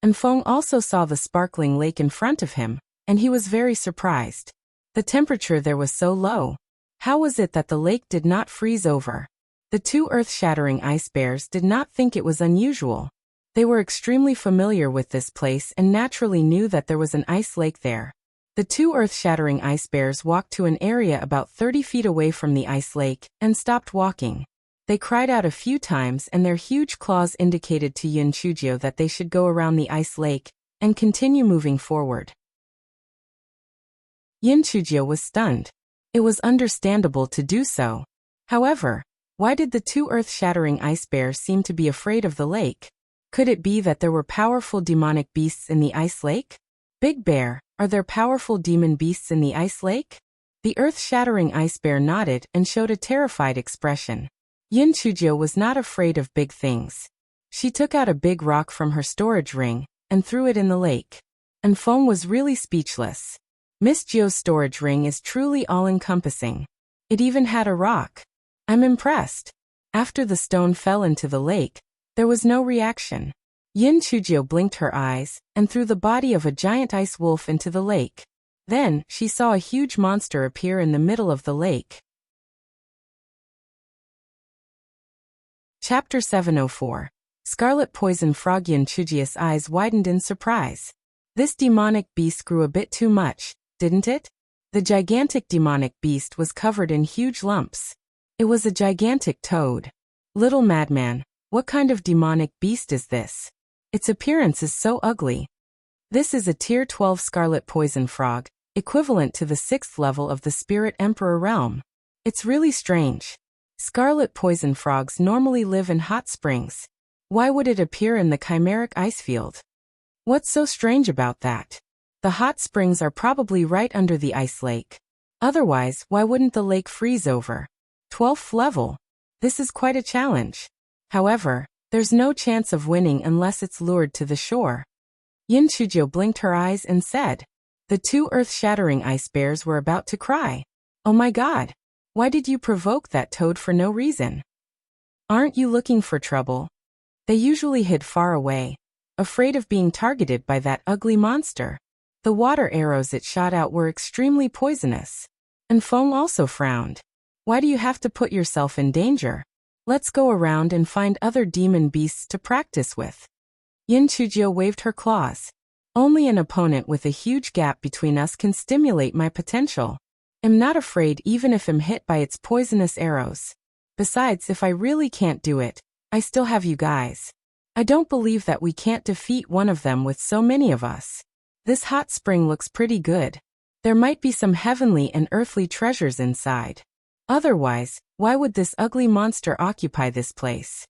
Enfeng also saw the sparkling lake in front of him, and he was very surprised. The temperature there was so low. How was it that the lake did not freeze over? The two earth-shattering ice bears did not think it was unusual. They were extremely familiar with this place and naturally knew that there was an ice lake there. The two earth-shattering ice bears walked to an area about 30 feet away from the ice lake and stopped walking. They cried out a few times and their huge claws indicated to Yin Chujiu that they should go around the ice lake and continue moving forward. Yin Chujiu was stunned. It was understandable to do so. However, why did the two earth-shattering ice bears seem to be afraid of the lake? Could it be that there were powerful demonic beasts in the ice lake? Big Bear, are there powerful demon beasts in the ice lake? The earth-shattering ice bear nodded and showed a terrified expression. Yin Chujiu was not afraid of big things. She took out a big rock from her storage ring and threw it in the lake. Enfeng was really speechless. Miss Jio's storage ring is truly all-encompassing. It even had a rock. I'm impressed. After the stone fell into the lake, there was no reaction. Yin Chujiu blinked her eyes and threw the body of a giant ice wolf into the lake. Then, she saw a huge monster appear in the middle of the lake. Chapter 704. Scarlet Poison Frog. Yin Chujiu's eyes widened in surprise. This demonic beast grew a bit too much, didn't it? The gigantic demonic beast was covered in huge lumps. It was a gigantic toad. Little madman, what kind of demonic beast is this? Its appearance is so ugly. This is a Tier 12 Scarlet Poison Frog, equivalent to the 6th level of the Spirit Emperor realm. It's really strange. Scarlet Poison Frogs normally live in hot springs. Why would it appear in the chimeric ice field? What's so strange about that? The hot springs are probably right under the ice lake. Otherwise, why wouldn't the lake freeze over? 12th level. This is quite a challenge. However, there's no chance of winning unless it's lured to the shore. Yin Chujiu blinked her eyes and said. The two earth-shattering ice bears were about to cry. Oh my god! Why did you provoke that toad for no reason? Aren't you looking for trouble? They usually hid far away, afraid of being targeted by that ugly monster. The water arrows it shot out were extremely poisonous. Enfeng also frowned. Why do you have to put yourself in danger? Let's go around and find other demon beasts to practice with. Yin Chujiu waved her claws. Only an opponent with a huge gap between us can stimulate my potential. I'm not afraid even if I'm hit by its poisonous arrows. Besides, if I really can't do it, I still have you guys. I don't believe that we can't defeat one of them with so many of us. This hot spring looks pretty good. There might be some heavenly and earthly treasures inside. Otherwise, why would this ugly monster occupy this place?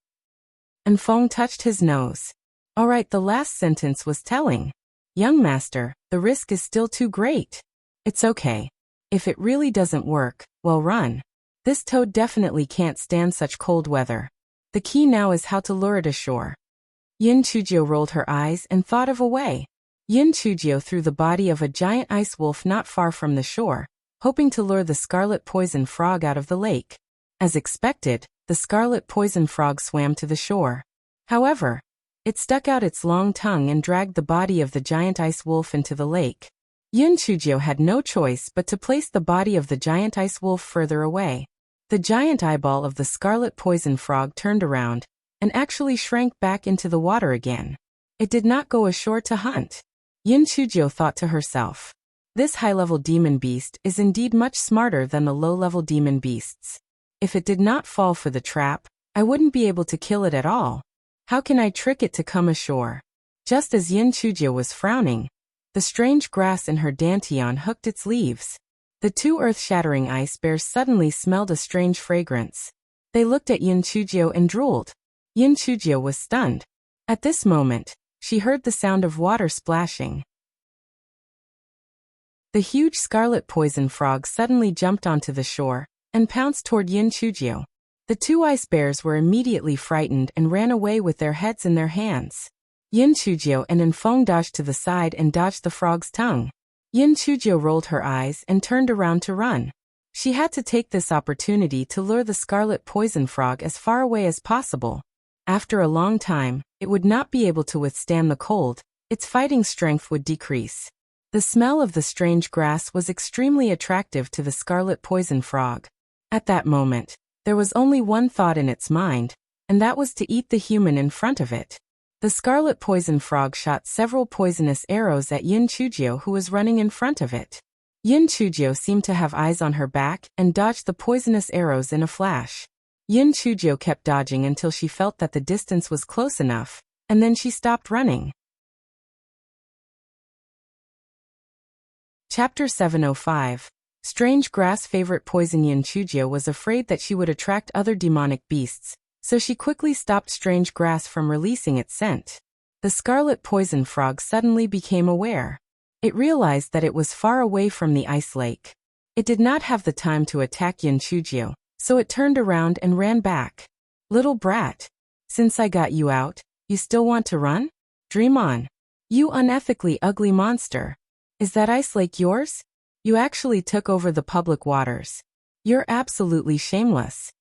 Enfeng touched his nose. Alright, the last sentence was telling. Young master, the risk is still too great. It's okay. If it really doesn't work, well run. This toad definitely can't stand such cold weather. The key now is how to lure it ashore. Yin Chujiu rolled her eyes and thought of a way. Yin Chujiu threw the body of a giant ice wolf not far from the shore, hoping to lure the scarlet poison frog out of the lake. As expected, the scarlet poison frog swam to the shore. However, it stuck out its long tongue and dragged the body of the giant ice wolf into the lake. Yin Chujiu had no choice but to place the body of the giant ice wolf further away. The giant eyeball of the scarlet poison frog turned around and actually shrank back into the water again. It did not go ashore to hunt. Yin Chujiu thought to herself. This high-level demon beast is indeed much smarter than the low-level demon beasts. If it did not fall for the trap, I wouldn't be able to kill it at all. How can I trick it to come ashore? Just as Yin Chujiu was frowning, the strange grass in her dantian hooked its leaves. The two earth-shattering ice bears suddenly smelled a strange fragrance. They looked at Yin Chujiu and drooled. Yin Chujiu was stunned. At this moment, she heard the sound of water splashing. The huge scarlet poison frog suddenly jumped onto the shore and pounced toward Yin Chujiu. The two ice bears were immediately frightened and ran away with their heads in their hands. Yin Chujiu and Enfeng dodged to the side and dodged the frog's tongue. Yin Chujiu rolled her eyes and turned around to run. She had to take this opportunity to lure the scarlet poison frog as far away as possible. After a long time, it would not be able to withstand the cold, its fighting strength would decrease. The smell of the strange grass was extremely attractive to the scarlet poison frog. At that moment, there was only one thought in its mind, and that was to eat the human in front of it. The scarlet poison frog shot several poisonous arrows at Yin Chujiu, who was running in front of it. Yin Chujiu seemed to have eyes on her back and dodged the poisonous arrows in a flash. Yin Chujiu kept dodging until she felt that the distance was close enough, and then she stopped running. Chapter 705. Strange grass favorite poison. Yin Chujiu was afraid that she would attract other demonic beasts, so she quickly stopped strange grass from releasing its scent. The scarlet poison frog suddenly became aware. It realized that it was far away from the ice lake. It did not have the time to attack Yin Chujiu, so it turned around and ran back. Little brat. Since I got you out, you still want to run? Dream on. You unethically ugly monster. Is that ice lake yours? You actually took over the public waters. You're absolutely shameless.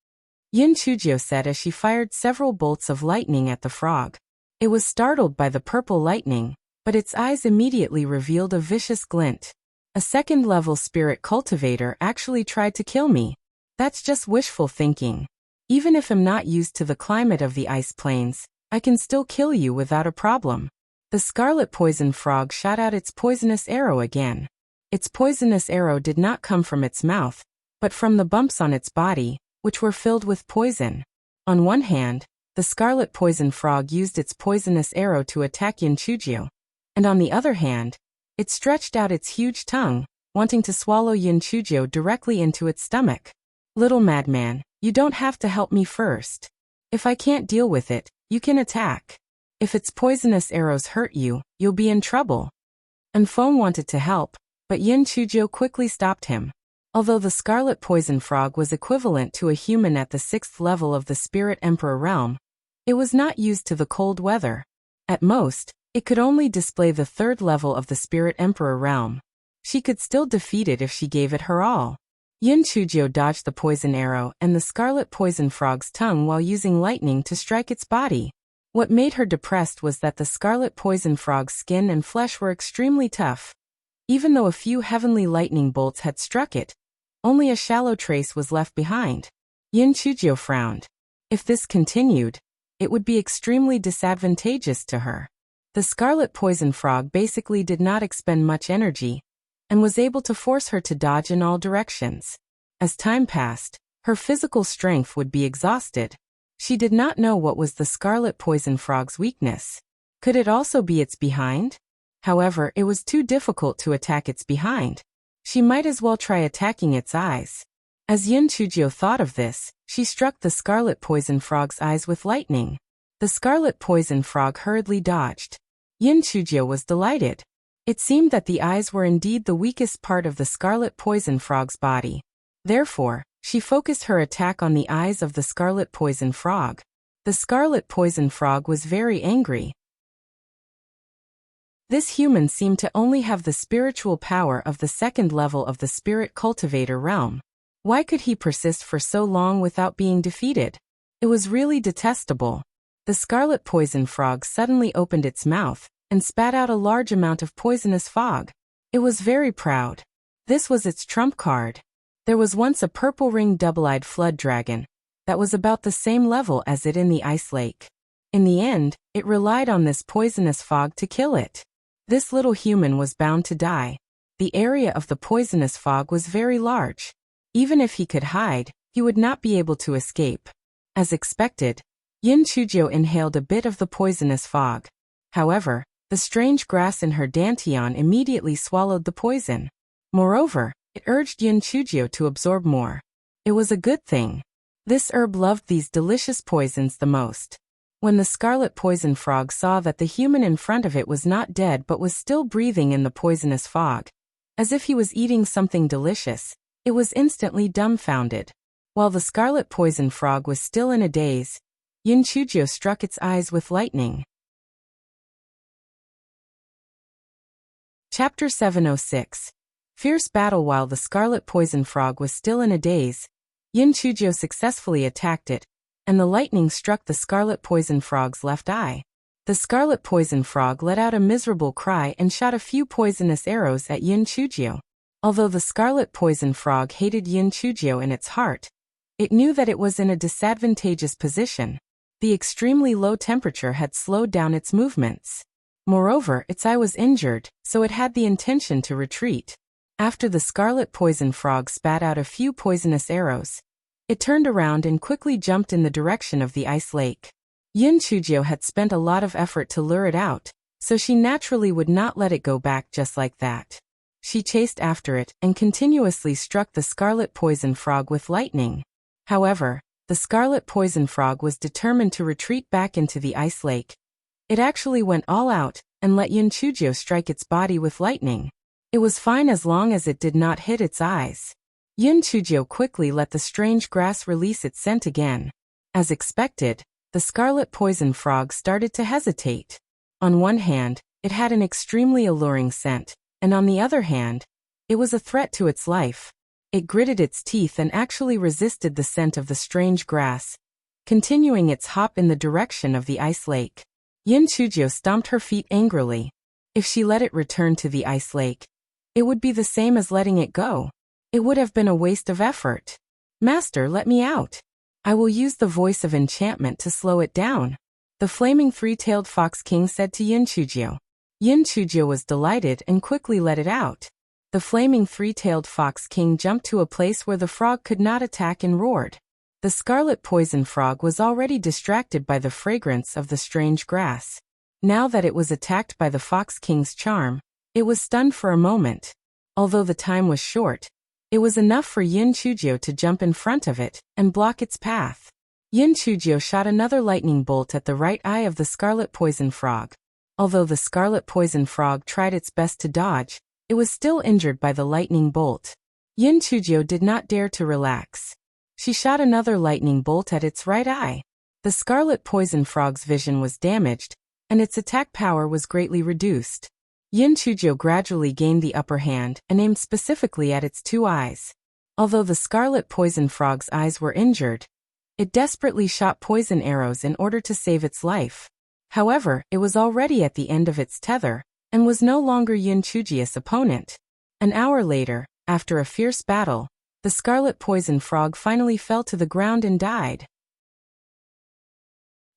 Yin Chujiu said as she fired several bolts of lightning at the frog. It was startled by the purple lightning, but its eyes immediately revealed a vicious glint. A second-level spirit cultivator actually tried to kill me. That's just wishful thinking. Even if I'm not used to the climate of the ice plains, I can still kill you without a problem. The scarlet poison frog shot out its poisonous arrow again. Its poisonous arrow did not come from its mouth, but from the bumps on its body, which were filled with poison. On one hand, the scarlet poison frog used its poisonous arrow to attack Yin Chujiu, and on the other hand, it stretched out its huge tongue, wanting to swallow Yin Chujiu directly into its stomach. Little madman, you don't have to help me first. If I can't deal with it, you can attack. If its poisonous arrows hurt you, you'll be in trouble. Enfeng wanted to help, but Yin Chujiu quickly stopped him. Although the scarlet poison frog was equivalent to a human at the 6th level of the Spirit Emperor realm, it was not used to the cold weather. At most, it could only display the 3rd level of the Spirit Emperor realm. She could still defeat it if she gave it her all. Yin Chujiu dodged the poison arrow and the scarlet poison frog's tongue while using lightning to strike its body. What made her depressed was that the scarlet poison frog's skin and flesh were extremely tough. Even though a few heavenly lightning bolts had struck it, only a shallow trace was left behind. Yin Chujiu frowned. If this continued, it would be extremely disadvantageous to her. The scarlet poison frog basically did not expend much energy, and was able to force her to dodge in all directions. As time passed, her physical strength would be exhausted. She did not know what was the scarlet poison frog's weakness. Could it also be its behind? However, it was too difficult to attack its behind. She might as well try attacking its eyes. As Yin Chujiu thought of this, she struck the scarlet poison frog's eyes with lightning. The scarlet poison frog hurriedly dodged. Yin Chujiu was delighted. It seemed that the eyes were indeed the weakest part of the scarlet poison frog's body. Therefore, she focused her attack on the eyes of the scarlet poison frog. The scarlet poison frog was very angry. This human seemed to only have the spiritual power of the 2nd level of the spirit cultivator realm. Why could he persist for so long without being defeated? It was really detestable. The scarlet poison frog suddenly opened its mouth and spat out a large amount of poisonous fog. It was very proud. This was its trump card. There was once a purple-ringed double-eyed flood dragon that was about the same level as it in the ice lake. In the end, it relied on this poisonous fog to kill it. This little human was bound to die. The area of the poisonous fog was very large. Even if he could hide, he would not be able to escape. As expected, Chujiu inhaled a bit of the poisonous fog. However, the strange grass in her dantian immediately swallowed the poison. Moreover, it urged Chujiu to absorb more. It was a good thing. This herb loved these delicious poisons the most. When the scarlet poison frog saw that the human in front of it was not dead but was still breathing in the poisonous fog, as if he was eating something delicious, it was instantly dumbfounded. While the scarlet poison frog was still in a daze, Chujiu struck its eyes with lightning. Chapter 706. Fierce battle. While the scarlet poison frog was still in a daze, Chujiu successfully attacked it, and the lightning struck the scarlet poison frog's left eye. The scarlet poison frog let out a miserable cry and shot a few poisonous arrows at Chujiu. Although the scarlet poison frog hated Chujiu in its heart, it knew that it was in a disadvantageous position. The extremely low temperature had slowed down its movements. Moreover, its eye was injured, so it had the intention to retreat. After the scarlet poison frog spat out a few poisonous arrows, it turned around and quickly jumped in the direction of the ice lake. Chujiu had spent a lot of effort to lure it out, so she naturally would not let it go back just like that. She chased after it and continuously struck the scarlet poison frog with lightning. However, the scarlet poison frog was determined to retreat back into the ice lake. It actually went all out and let Chujiu strike its body with lightning. It was fine as long as it did not hit its eyes. Chujiu quickly let the strange grass release its scent again. As expected, the scarlet poison frog started to hesitate. On one hand, it had an extremely alluring scent, and on the other hand, it was a threat to its life. It gritted its teeth and actually resisted the scent of the strange grass, continuing its hop in the direction of the ice lake. Chujiu stomped her feet angrily. If she let it return to the ice lake, it would be the same as letting it go. It would have been a waste of effort. Master, let me out. I will use the voice of enchantment to slow it down, the flaming three-tailed fox king said to Chujiu. Chujiu was delighted and quickly let it out. The flaming three-tailed fox king jumped to a place where the frog could not attack and roared. The scarlet poison frog was already distracted by the fragrance of the strange grass. Now that it was attacked by the fox king's charm, it was stunned for a moment. Although the time was short, it was enough for Chujiu to jump in front of it and block its path. Chujiu shot another lightning bolt at the right eye of the scarlet poison frog. Although the scarlet poison frog tried its best to dodge, it was still injured by the lightning bolt. Chujiu did not dare to relax. She shot another lightning bolt at its right eye. The scarlet poison frog's vision was damaged, and its attack power was greatly reduced. Chujiu gradually gained the upper hand and aimed specifically at its two eyes. Although the scarlet poison frog's eyes were injured, it desperately shot poison arrows in order to save its life. However, it was already at the end of its tether, and was no longer Chujiu's opponent. An hour later, after a fierce battle, the scarlet poison frog finally fell to the ground and died.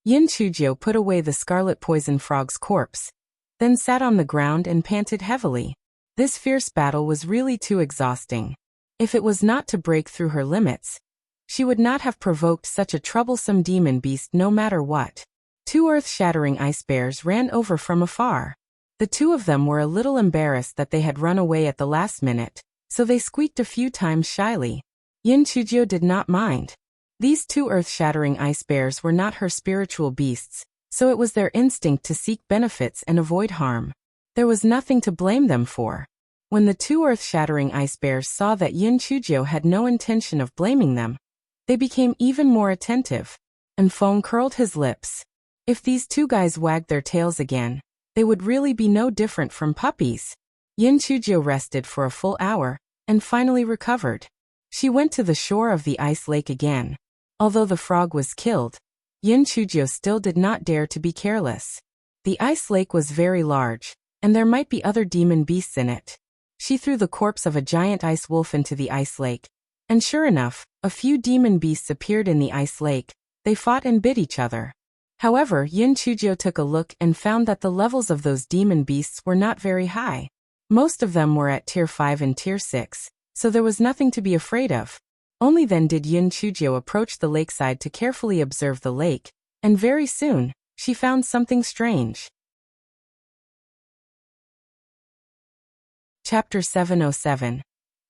Chujiu put away the scarlet poison frog's corpse, then sat on the ground and panted heavily. This fierce battle was really too exhausting. If it was not to break through her limits, she would not have provoked such a troublesome demon beast no matter what. Two earth-shattering ice bears ran over from afar. The two of them were a little embarrassed that they had run away at the last minute, so they squeaked a few times shyly. Chujiu did not mind. These two earth-shattering ice bears were not her spiritual beasts, so it was their instinct to seek benefits and avoid harm. There was nothing to blame them for. When the two earth-shattering ice bears saw that Chujiu had no intention of blaming them, they became even more attentive. And Feng curled his lips. If these two guys wagged their tails again, they would really be no different from puppies. Chujiu rested for a full hour, and finally recovered. She went to the shore of the ice lake again. Although the frog was killed, Chujiu still did not dare to be careless. The ice lake was very large, and there might be other demon beasts in it. She threw the corpse of a giant ice wolf into the ice lake, and sure enough, a few demon beasts appeared in the ice lake. They fought and bit each other. However, Yin Chujiu took a look and found that the levels of those demon beasts were not very high. Most of them were at Tier 5 and Tier 6, so there was nothing to be afraid of. Only then did Yin Chujiu approach the lakeside to carefully observe the lake, and very soon, she found something strange. Chapter 707.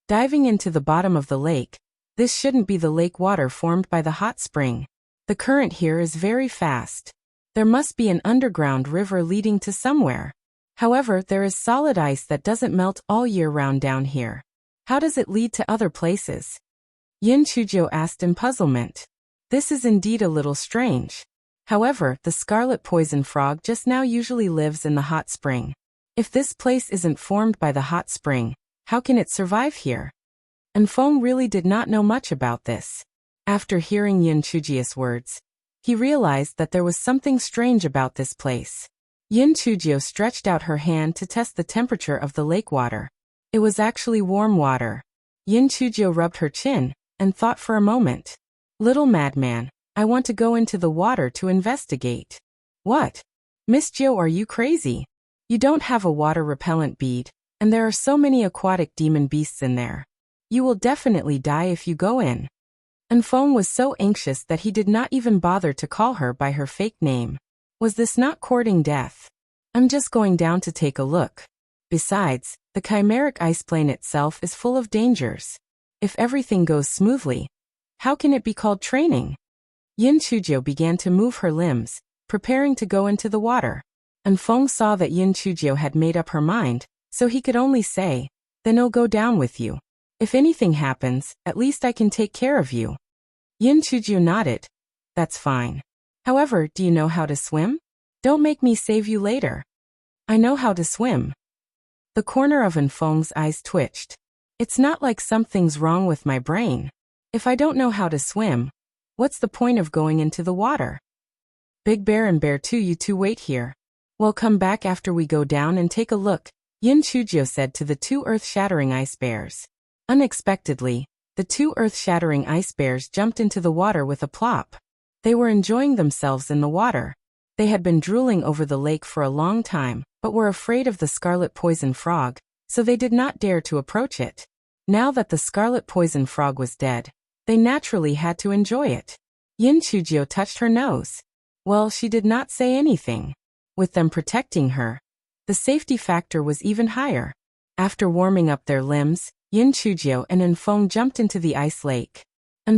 Diving into the bottom of the lake. This shouldn't be the lake water formed by the hot spring. The current here is very fast. There must be an underground river leading to somewhere. However, there is solid ice that doesn't melt all year round down here. How does it lead to other places? Yin Chujiu asked in puzzlement. This is indeed a little strange. However, the scarlet poison frog just now usually lives in the hot spring. If this place isn't formed by the hot spring, how can it survive here? And Feng really did not know much about this. After hearing Yin Chujiu's words, he realized that there was something strange about this place. Yin Chujiu stretched out her hand to test the temperature of the lake water. It was actually warm water. Yin Chujiu rubbed her chin and thought for a moment. Little madman, I want to go into the water to investigate. What? Miss Jiu, are you crazy? You don't have a water repellent bead, and there are so many aquatic demon beasts in there. You will definitely die if you go in. And Feng was so anxious that he did not even bother to call her by her fake name. Was this not courting death? I'm just going down to take a look. Besides, the chimeric ice plane itself is full of dangers. If everything goes smoothly, how can it be called training? Yin Chujiu began to move her limbs, preparing to go into the water. And Feng saw that Yin Chujiu had made up her mind, so he could only say, then I'll go down with you. If anything happens, at least I can take care of you. Yin Chujiu nodded. That's fine. However, do you know how to swim? Don't make me save you later. I know how to swim. The corner of Feng's eyes twitched. It's not like something's wrong with my brain. If I don't know how to swim, what's the point of going into the water? Big Bear and Bear 2, you two wait here. We'll come back after we go down and take a look, Yin Chujiu said to the two earth-shattering ice bears. Unexpectedly, the two earth-shattering ice bears jumped into the water with a plop. They were enjoying themselves in the water. They had been drooling over the lake for a long time, but were afraid of the scarlet poison frog, so they did not dare to approach it. Now that the scarlet poison frog was dead, they naturally had to enjoy it. Yin Chujiu touched her nose. Well, she did not say anything. With them protecting her, the safety factor was even higher. After warming up their limbs, Yin Chujiu and Feng jumped into the ice lake.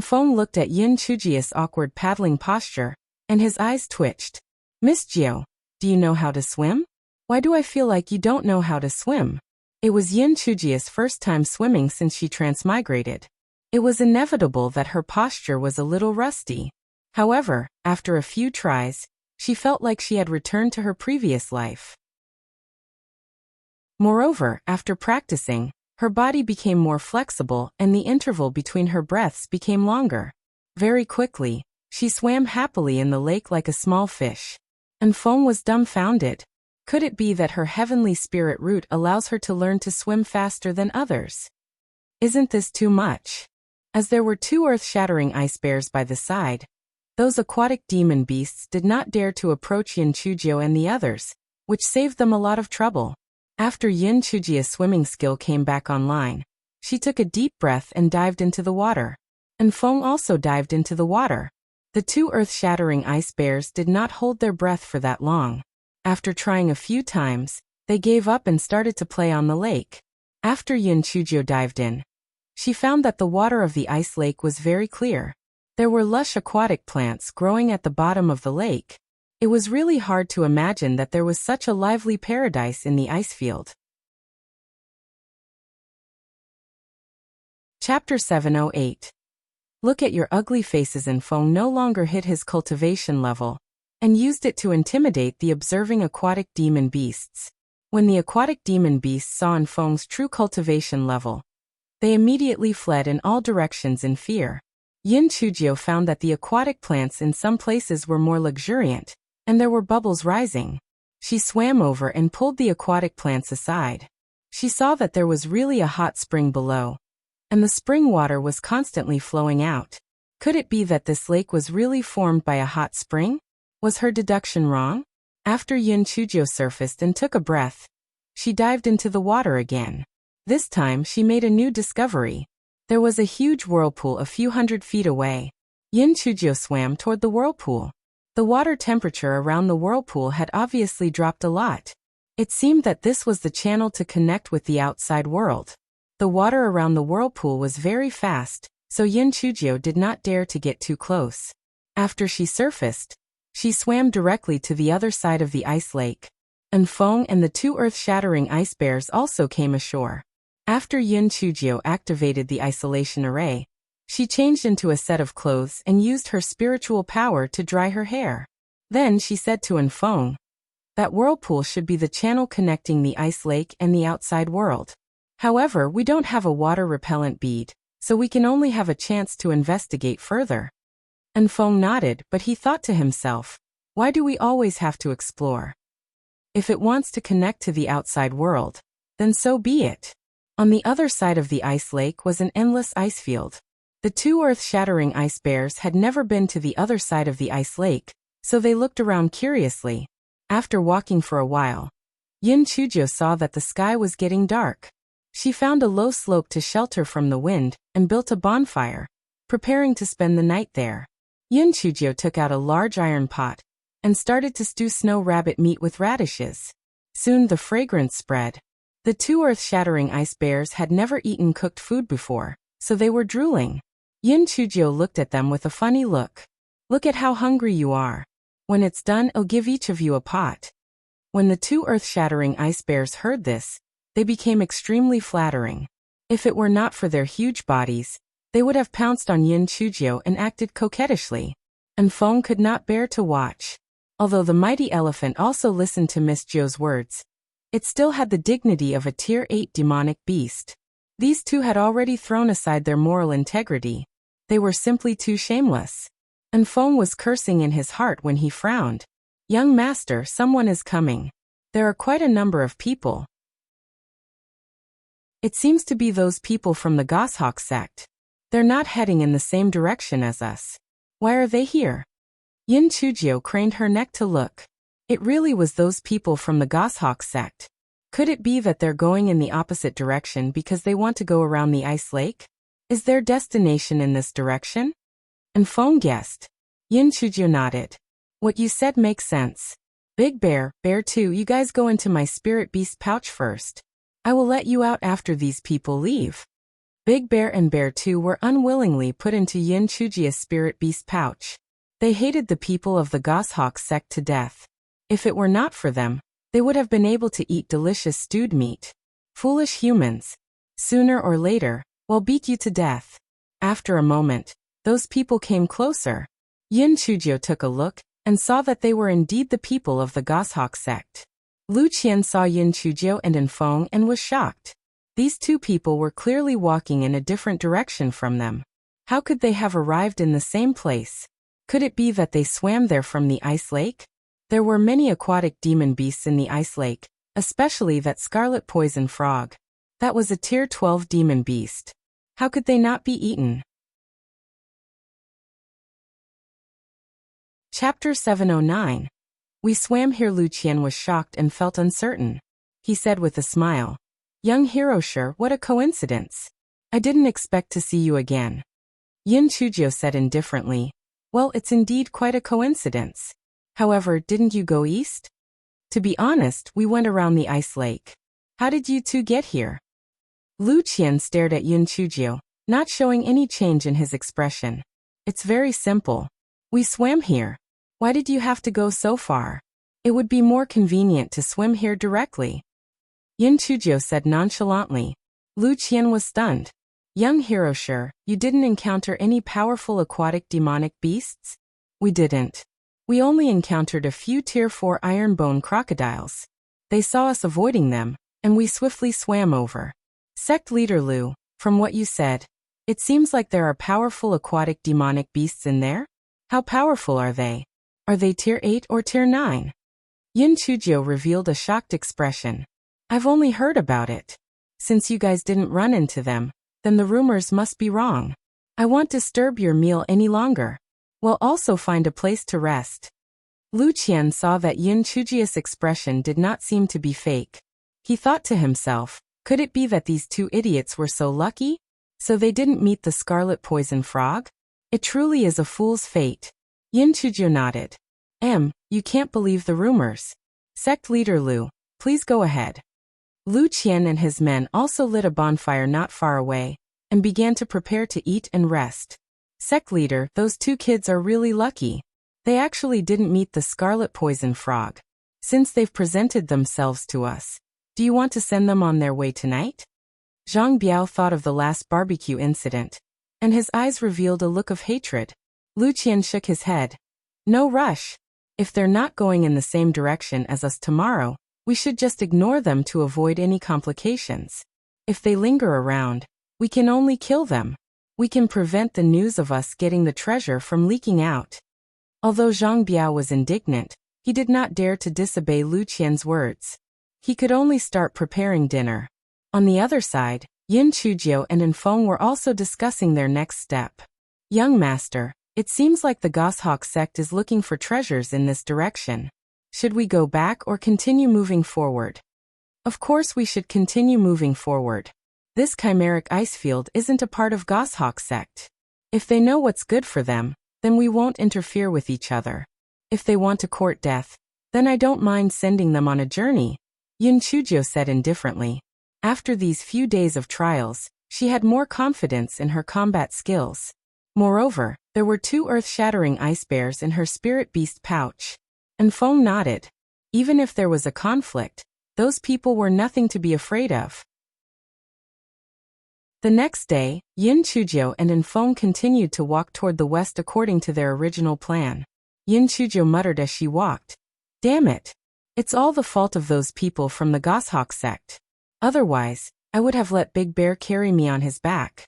Feng looked at Yin Chujiu's awkward paddling posture, and his eyes twitched. Miss Jiu, do you know how to swim? Why do I feel like you don't know how to swim? It was Yin Chujiu's first time swimming since she transmigrated. It was inevitable that her posture was a little rusty. However, after a few tries, she felt like she had returned to her previous life. Moreover, after practicing, her body became more flexible and the interval between her breaths became longer. Very quickly, she swam happily in the lake like a small fish. Feng was dumbfounded. Could it be that her heavenly spirit root allows her to learn to swim faster than others? Isn't this too much? As there were two earth-shattering ice bears by the side, those aquatic demon beasts did not dare to approach Yin Chujiu and the others, which saved them a lot of trouble. After Yin Chujiu's swimming skill came back online, she took a deep breath and dived into the water. Feng also dived into the water. The two earth-shattering ice bears did not hold their breath for that long. After trying a few times, they gave up and started to play on the lake. After Yin Chujiu dived in, she found that the water of the ice lake was very clear. There were lush aquatic plants growing at the bottom of the lake. It was really hard to imagine that there was such a lively paradise in the ice field. Chapter 708. Look at your ugly faces. Feng no longer hit his cultivation level, and used it to intimidate the observing aquatic demon beasts. When the aquatic demon beasts saw Feng's true cultivation level, they immediately fled in all directions in fear. Yin Chujiu found that the aquatic plants in some places were more luxuriant, and there were bubbles rising. She swam over and pulled the aquatic plants aside. She saw that there was really a hot spring below, and the spring water was constantly flowing out. Could it be that this lake was really formed by a hot spring? Was her deduction wrong? After Chujiu surfaced and took a breath, she dived into the water again. This time she made a new discovery. There was a huge whirlpool a few hundred feet away. Chujiu swam toward the whirlpool. The water temperature around the whirlpool had obviously dropped a lot. It seemed that this was the channel to connect with the outside world. The water around the whirlpool was very fast, so Chujiu did not dare to get too close. After she surfaced, she swam directly to the other side of the ice lake. And Feng and the two earth-shattering ice bears also came ashore. After Chujiu activated the isolation array, she changed into a set of clothes and used her spiritual power to dry her hair. Then she said to Feng, that whirlpool should be the channel connecting the ice lake and the outside world. However, we don't have a water-repellent bead, so we can only have a chance to investigate further. Feng nodded, but he thought to himself, why do we always have to explore? If it wants to connect to the outside world, then so be it. On the other side of the ice lake was an endless ice field. The two earth-shattering ice bears had never been to the other side of the ice lake, so they looked around curiously. After walking for a while, Chujiu saw that the sky was getting dark. She found a low slope to shelter from the wind and built a bonfire, preparing to spend the night there. Chujiu took out a large iron pot and started to stew snow rabbit meat with radishes. Soon the fragrance spread. The two earth-shattering ice bears had never eaten cooked food before, so they were drooling. Chujiu looked at them with a funny look. Look at how hungry you are. When it's done, I'll give each of you a pot. When the two earth-shattering ice bears heard this, they became extremely flattering. If it were not for their huge bodies, they would have pounced on Chujiu and acted coquettishly. Feng could not bear to watch. Although the mighty elephant also listened to Miss Zhou's words, it still had the dignity of a Tier 8 demonic beast. These two had already thrown aside their moral integrity. They were simply too shameless. Feng was cursing in his heart when he frowned. Young master, someone is coming. There are quite a number of people. It seems to be those people from the Goshawk sect. They're not heading in the same direction as us. Why are they here? Chujiu craned her neck to look. It really was those people from the Goshawk sect. Could it be that they're going in the opposite direction because they want to go around the ice lake? Is their destination in this direction? Feng guessed. Chujiu nodded. What you said makes sense. Big Bear, Bear 2, you guys go into my spirit beast pouch first. I will let you out after these people leave. Big Bear and Bear 2 were unwillingly put into Chujiu's spirit beast pouch. They hated the people of the Goshawk sect to death. If it were not for them, they would have been able to eat delicious stewed meat. Foolish humans. Sooner or later, we'll beat you to death. After a moment, those people came closer. Chujiu took a look and saw that they were indeed the people of the Goshawk sect. Lu Qian saw Chujiu and Feng and was shocked. These two people were clearly walking in a different direction from them. How could they have arrived in the same place? Could it be that they swam there from the ice lake? There were many aquatic demon beasts in the ice lake, especially that scarlet poison frog. That was a Tier 12 demon beast. How could they not be eaten? Chapter 709. We swam here. Lu Qian was shocked and felt uncertain. He said with a smile, Young hero, sure, what a coincidence. I didn't expect to see you again. Chujiu said indifferently, well, it's indeed quite a coincidence. However, didn't you go east? To be honest, we went around the ice lake. How did you two get here? Lu Qian stared at Chujiu, not showing any change in his expression. It's very simple. We swam here. Why did you have to go so far? It would be more convenient to swim here directly. Chujiu said nonchalantly. Lu Qian was stunned. Young hero, sure, you didn't encounter any powerful aquatic demonic beasts? We didn't. We only encountered a few Tier 4 iron-bone crocodiles. They saw us avoiding them, and we swiftly swam over. Sect leader Lu, from what you said, it seems like there are powerful aquatic demonic beasts in there? How powerful are they? Are they Tier 8 or Tier 9? Chujiu revealed a shocked expression. I've only heard about it. Since you guys didn't run into them, then the rumors must be wrong. I won't disturb your meal any longer. We'll also find a place to rest. Lu Qian saw that Yin Chujiu's expression did not seem to be fake. He thought to himself, could it be that these two idiots were so lucky? So they didn't meet the scarlet poison frog? It truly is a fool's fate. Yin Chujiu nodded. You can't believe the rumors. Sect leader Lu, please go ahead. Lu Qian and his men also lit a bonfire not far away, and began to prepare to eat and rest. Sect leader, those two kids are really lucky. They actually didn't meet the scarlet poison frog. Since they've presented themselves to us, do you want to send them on their way tonight? Zhang Biao thought of the last barbecue incident, and his eyes revealed a look of hatred. Lu Qian shook his head. No rush. If they're not going in the same direction as us tomorrow, we should just ignore them to avoid any complications. If they linger around, we can only kill them. We can prevent the news of us getting the treasure from leaking out. Although Zhang Biao was indignant, he did not dare to disobey Lu Qian's words. He could only start preparing dinner. On the other side, Yin Chujiu and Enfeng were also discussing their next step. Young master, it seems like the Goshawk sect is looking for treasures in this direction. Should we go back or continue moving forward? Of course we should continue moving forward. This chimeric ice field isn't a part of Goshawk sect. If they know what's good for them, then we won't interfere with each other. If they want to court death, then I don't mind sending them on a journey, Yin Chujiu said indifferently. After these few days of trials, she had more confidence in her combat skills. Moreover, there were 2 earth-shattering ice bears in her spirit beast pouch. Enfeng nodded. Even if there was a conflict, those people were nothing to be afraid of. The next day, Yin Chujiu and Enfeng continued to walk toward the west according to their original plan. Yin Chujiu muttered as she walked. Damn it! It's all the fault of those people from the Goshawk sect. Otherwise, I would have let Big Bear carry me on his back.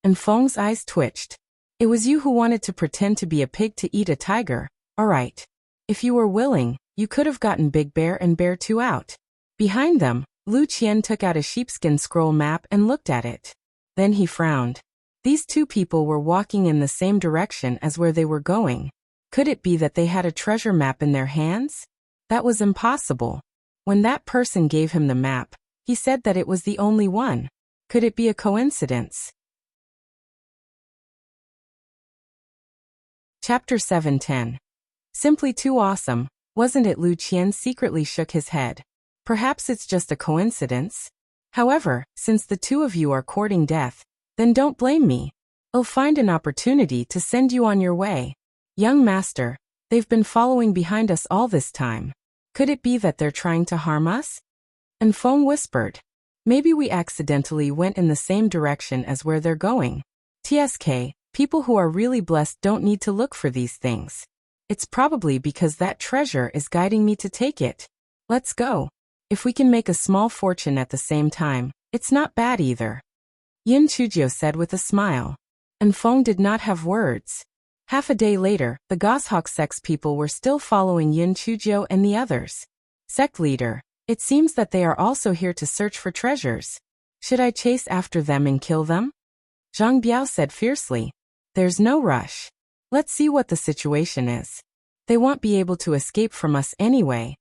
Enfeng's eyes twitched. It was you who wanted to pretend to be a pig to eat a tiger, alright. If you were willing, you could have gotten Big Bear and Bear 2 out. Behind them, Lu Qian took out a sheepskin scroll map and looked at it. Then he frowned. These 2 people were walking in the same direction as where they were going. Could it be that they had a treasure map in their hands? That was impossible. When that person gave him the map, he said that it was the only one. Could it be a coincidence? Chapter 710. Simply too awesome, wasn't it? Lu Qian secretly shook his head. Perhaps it's just a coincidence. However, since the 2 of you are courting death, then don't blame me. I'll find an opportunity to send you on your way. Young master, they've been following behind us all this time. Could it be that they're trying to harm us? Enfeng whispered. Maybe we accidentally went in the same direction as where they're going. TSK, people who are really blessed don't need to look for these things. It's probably because that treasure is guiding me to take it. Let's go. If we can make a small fortune at the same time, it's not bad either. Yin Chujiu said with a smile. Enfeng did not have words. Half a day later, the Goshawk sect's people were still following Yin Chujiu and the others. Sect leader, it seems that they are also here to search for treasures. Should I chase after them and kill them? Zhang Biao said fiercely. There's no rush. Let's see what the situation is. They won't be able to escape from us anyway.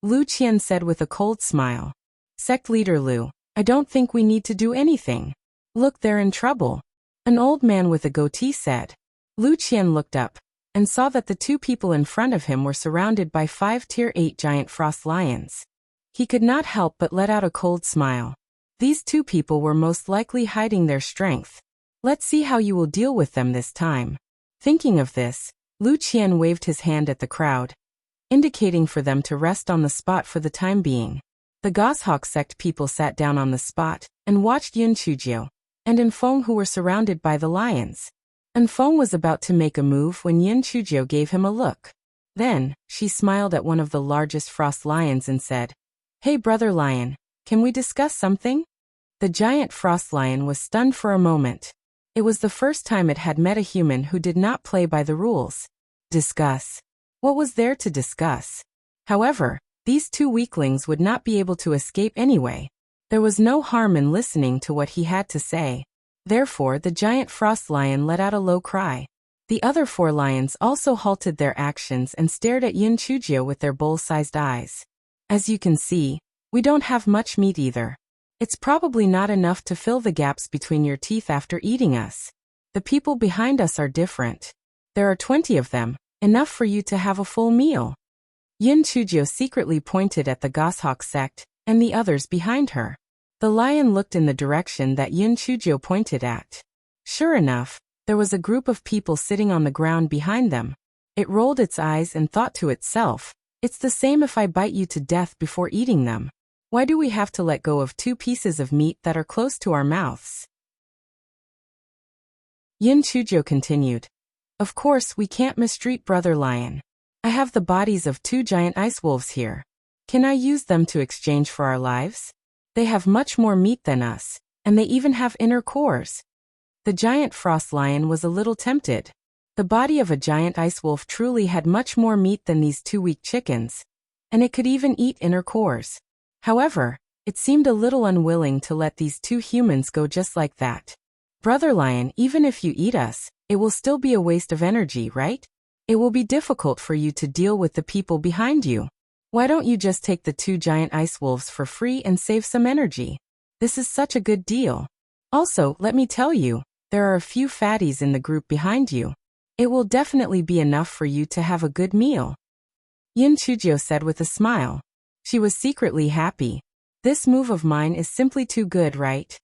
Lu Qian said with a cold smile. Sect leader Lu, I don't think we need to do anything. Look, they're in trouble. An old man with a goatee said. Lu Qian looked up, and saw that the 2 people in front of him were surrounded by 5 tier 8 giant frost lions. He could not help but let out a cold smile. These 2 people were most likely hiding their strength. Let's see how you will deal with them this time. Thinking of this, Lu Qian waved his hand at the crowd, indicating for them to rest on the spot for the time being. The Goshawk sect people sat down on the spot, and watched Yin Chujiu and Enfeng, who were surrounded by the lions. Enfeng was about to make a move when Yin Chujiu gave him a look. Then, she smiled at one of the largest frost lions and said, Hey brother lion, can we discuss something? The giant frost lion was stunned for a moment. It was the first time it had met a human who did not play by the rules. Discuss. What was there to discuss? However, these 2 weaklings would not be able to escape anyway. There was no harm in listening to what he had to say. Therefore, the giant frost lion let out a low cry. The other 4 lions also halted their actions and stared at Chujiu with their bowl-sized eyes. As you can see, we don't have much meat either. It's probably not enough to fill the gaps between your teeth after eating us. The people behind us are different. There are 20 of them, enough for you to have a full meal. Chujiu secretly pointed at the goshawk sect and the others behind her. The lion looked in the direction that Chujiu pointed at. Sure enough, there was a group of people sitting on the ground behind them. It rolled its eyes and thought to itself, "It's the same if I bite you to death before eating them. Why do we have to let go of 2 pieces of meat that are close to our mouths?" Chujiu continued. "Of course we can't mistreat Brother Lion. I have the bodies of 2 giant ice wolves here. Can I use them to exchange for our lives? They have much more meat than us, and they even have inner cores." The giant frost lion was a little tempted. The body of a giant ice wolf truly had much more meat than these 2 weak chickens, and it could even eat inner cores. However, it seemed a little unwilling to let these 2 humans go just like that. "Brother Lion, even if you eat us, it will still be a waste of energy, right? It will be difficult for you to deal with the people behind you. Why don't you just take the 2 giant ice wolves for free and save some energy? This is such a good deal. Also, let me tell you, there are a few fatties in the group behind you. It will definitely be enough for you to have a good meal." Chujiu said with a smile. She was secretly happy. This move of mine is simply too good, right?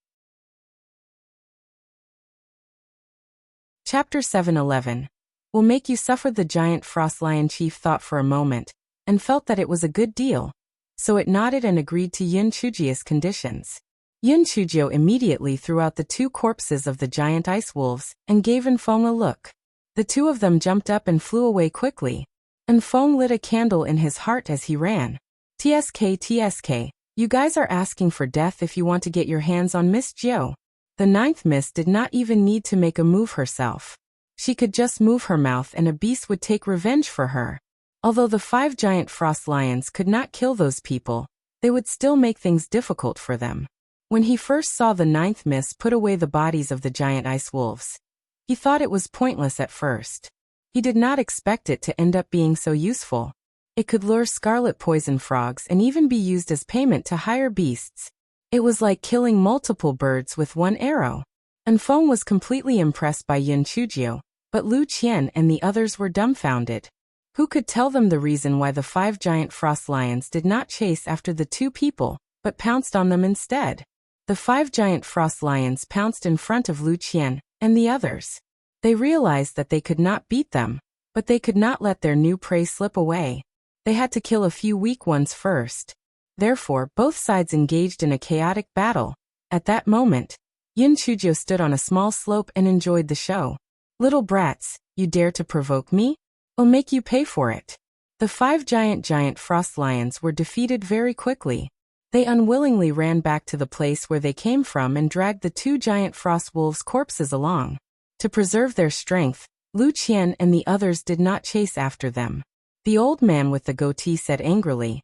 Chapter 7:11. Will make you suffer. The giant frost lion chief thought for a moment, and felt that it was a good deal. So it nodded and agreed to Chujiu's conditions. Chujiu immediately threw out the 2 corpses of the giant ice wolves, and gave Enfong a look. The 2 of them jumped up and flew away quickly. Enfong lit a candle in his heart as he ran. TSK, you guys are asking for death if you want to get your hands on Miss Jiu. The 9th Miss did not even need to make a move herself. She could just move her mouth and a beast would take revenge for her. Although the 5 giant frost lions could not kill those people, they would still make things difficult for them. When he first saw the 9th Miss put away the bodies of the giant ice wolves, he thought it was pointless at first. He did not expect it to end up being so useful. It could lure scarlet poison frogs and even be used as payment to higher beasts. It was like killing multiple birds with 1 arrow. Enfong was completely impressed by Chujiu, but Lu Qian and the others were dumbfounded. Who could tell them the reason why the 5 giant frost lions did not chase after the 2 people, but pounced on them instead? The 5 giant frost lions pounced in front of Lu Qian and the others. They realized that they could not beat them, but they could not let their new prey slip away. They had to kill a few weak ones first. Therefore, both sides engaged in a chaotic battle. At that moment, Chujiu stood on a small slope and enjoyed the show. "Little brats, you dare to provoke me? I'll make you pay for it." The 5 giant frost lions were defeated very quickly. They unwillingly ran back to the place where they came from and dragged the 2 giant frost wolves' corpses along. To preserve their strength, Lu Qian and the others did not chase after them. The old man with the goatee said angrily,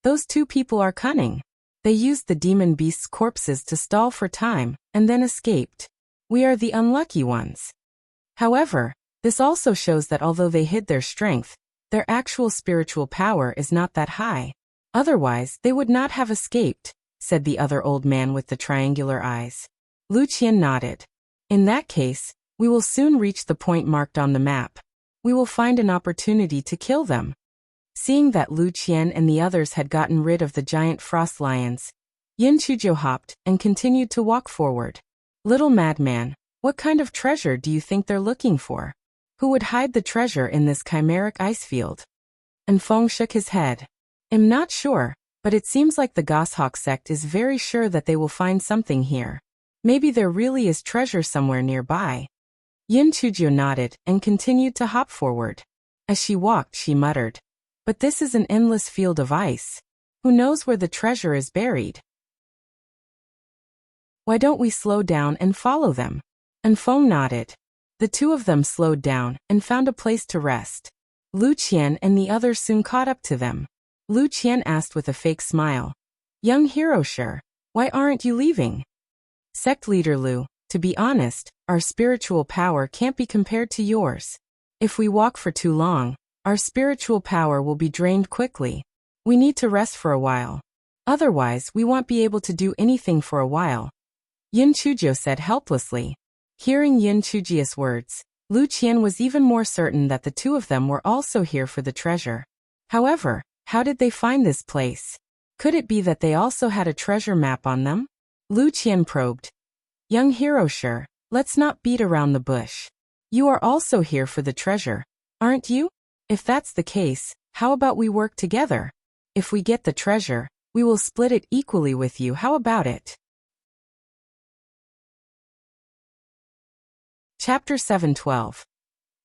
"Those 2 people are cunning. They used the demon beast's corpses to stall for time, and then escaped. We are the unlucky ones." However, this also shows that although they hid their strength, their actual spiritual power is not that high. Otherwise, they would not have escaped, said the other old man with the triangular eyes. Lu Qian nodded. "In that case, we will soon reach the point marked on the map. We will find an opportunity to kill them." Seeing that Lu Qian and the others had gotten rid of the giant frost lions, Chujiu hopped and continued to walk forward. "Little madman, what kind of treasure do you think they're looking for? Who would hide the treasure in this chimeric ice field?" Enfong shook his head. "I'm not sure, but it seems like the goshawk sect is very sure that they will find something here. Maybe there really is treasure somewhere nearby." Chujiu nodded and continued to hop forward. As she walked, she muttered, "But this is an endless field of ice. Who knows where the treasure is buried? Why don't we slow down and follow them?" Enfong nodded. The 2 of them slowed down and found a place to rest. Lu Qian and the others soon caught up to them. Lu Qian asked with a fake smile, "Young hero sure, why aren't you leaving?" "Sect leader Lu, to be honest, our spiritual power can't be compared to yours. If we walk for too long, our spiritual power will be drained quickly. We need to rest for a while. Otherwise, we won't be able to do anything for a while. Yin Chujiu said helplessly. Hearing Yin Chujiu's words, Lu Qian was even more certain that the two of them were also here for the treasure. However, how did they find this place? Could it be that they also had a treasure map on them? Lu Qian probed. Young hero, sure, let's not beat around the bush. You are also here for the treasure, aren't you? If that's the case, how about we work together? If we get the treasure, we will split it equally with you. How about it? Chapter 7:12.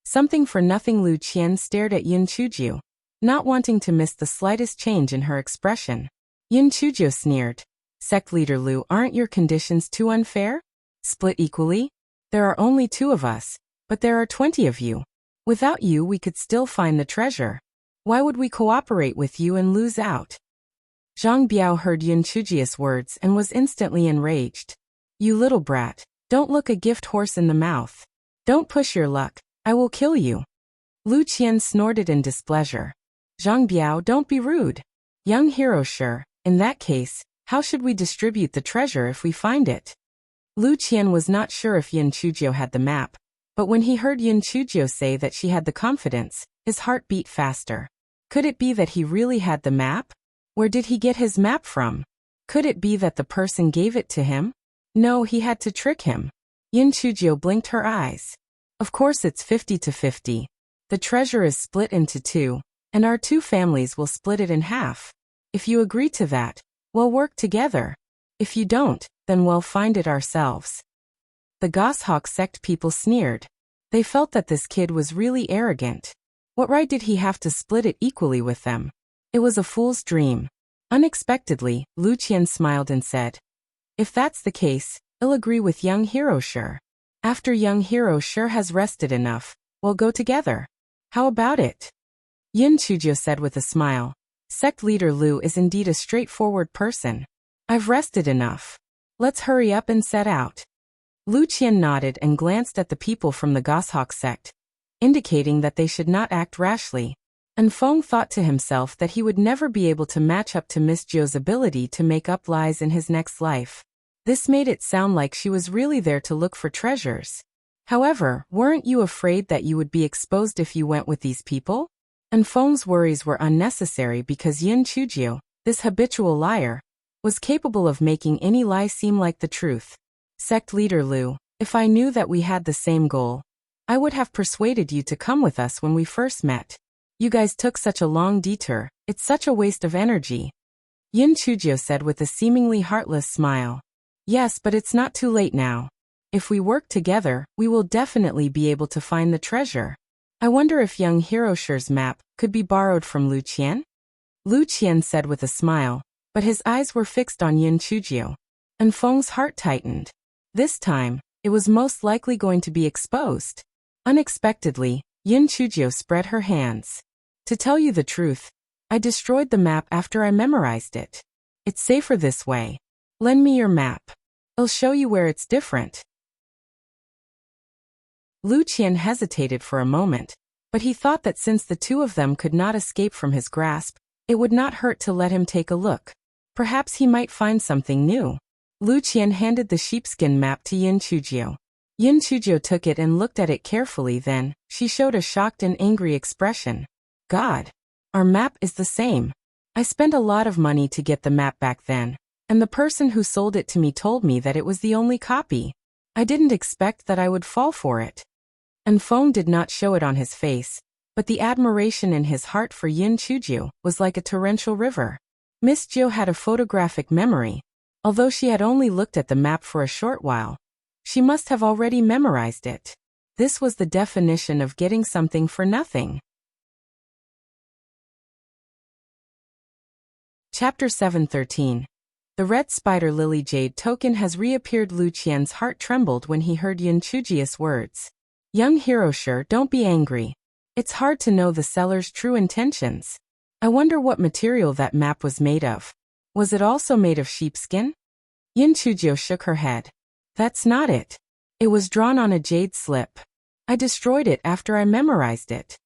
Something for nothing. Lu Qian stared at Yin Chujiu, not wanting to miss the slightest change in her expression. Yin Chujiu sneered. Sect leader Lu, aren't your conditions too unfair? Split equally? There are only 2 of us, but there are 20 of you. Without you we could still find the treasure. Why would we cooperate with you and lose out? Zhang Biao heard Yin Chujiu's words and was instantly enraged. You little brat, don't look a gift horse in the mouth. Don't push your luck, I will kill you. Lu Qian snorted in displeasure. Zhang Biao, don't be rude. Young hero, sure, in that case, how should we distribute the treasure if we find it? Lu Qian was not sure if Yin Chujiu had the map, but when he heard Yin Chujiu say that she had the confidence, his heart beat faster. Could it be that he really had the map? Where did he get his map from? Could it be that the person gave it to him? No, he had to trick him. Yin Chujiu blinked her eyes. Of course it's 50-50. The treasure is split into 2, and our 2 families will split it in half. If you agree to that, we'll work together. If you don't, then we'll find it ourselves. The Goshawk sect people sneered. They felt that this kid was really arrogant. What right did he have to split it equally with them? It was a fool's dream. Unexpectedly, Lu Qian smiled and said, if that's the case, I'll agree with young hero sure. After young hero sure has rested enough, we'll go together. How about it? Yin Chujiu said with a smile. Sect leader Lu is indeed a straightforward person. I've rested enough. Let's hurry up and set out. Lu Qian nodded and glanced at the people from the Goshawk sect, indicating that they should not act rashly. And Feng thought to himself that he would never be able to match up to Miss Zhou's ability to make up lies in his next life. This made it sound like she was really there to look for treasures. However, weren't you afraid that you would be exposed if you went with these people? And Feng's worries were unnecessary because Yin Chujiu, this habitual liar, was capable of making any lie seem like the truth. Sect leader Lu, if I knew that we had the same goal, I would have persuaded you to come with us when we first met. You guys took such a long detour, it's such a waste of energy. Yin Chujiu said with a seemingly heartless smile. Yes, but it's not too late now. If we work together, we will definitely be able to find the treasure. I wonder if young Hiroshire's map could be borrowed from Lu Qian? Lu Qian said with a smile, but his eyes were fixed on Yin Chujiu. And Feng's heart tightened. This time, it was most likely going to be exposed. Unexpectedly, Yin Chujiu spread her hands. To tell you the truth, I destroyed the map after I memorized it. It's safer this way. Lend me your map. I'll show you where it's different. Lu Qian hesitated for a moment, but he thought that since the 2 of them could not escape from his grasp, it would not hurt to let him take a look. Perhaps he might find something new. Lu Qian handed the sheepskin map to Yin Chujiu. Yin Chujiu took it and looked at it carefully. Then, she showed a shocked and angry expression. God! Our map is the same. I spent a lot of money to get the map back then, and the person who sold it to me told me that it was the only copy. I didn't expect that I would fall for it. And Feng did not show it on his face, but the admiration in his heart for Yin Chujiu was like a torrential river. Miss Zhou had a photographic memory. Although she had only looked at the map for a short while, she must have already memorized it. This was the definition of getting something for nothing. Chapter 7:13. The red spider lily Jade token has reappeared. Lu Qian's heart trembled when he heard Yin Chujiu's words. Young Hiroshire, don't be angry. It's hard to know the seller's true intentions. I wonder what material that map was made of. Was it also made of sheepskin? Yin Chujiu shook her head. That's not it. It was drawn on a jade slip. I destroyed it after I memorized it.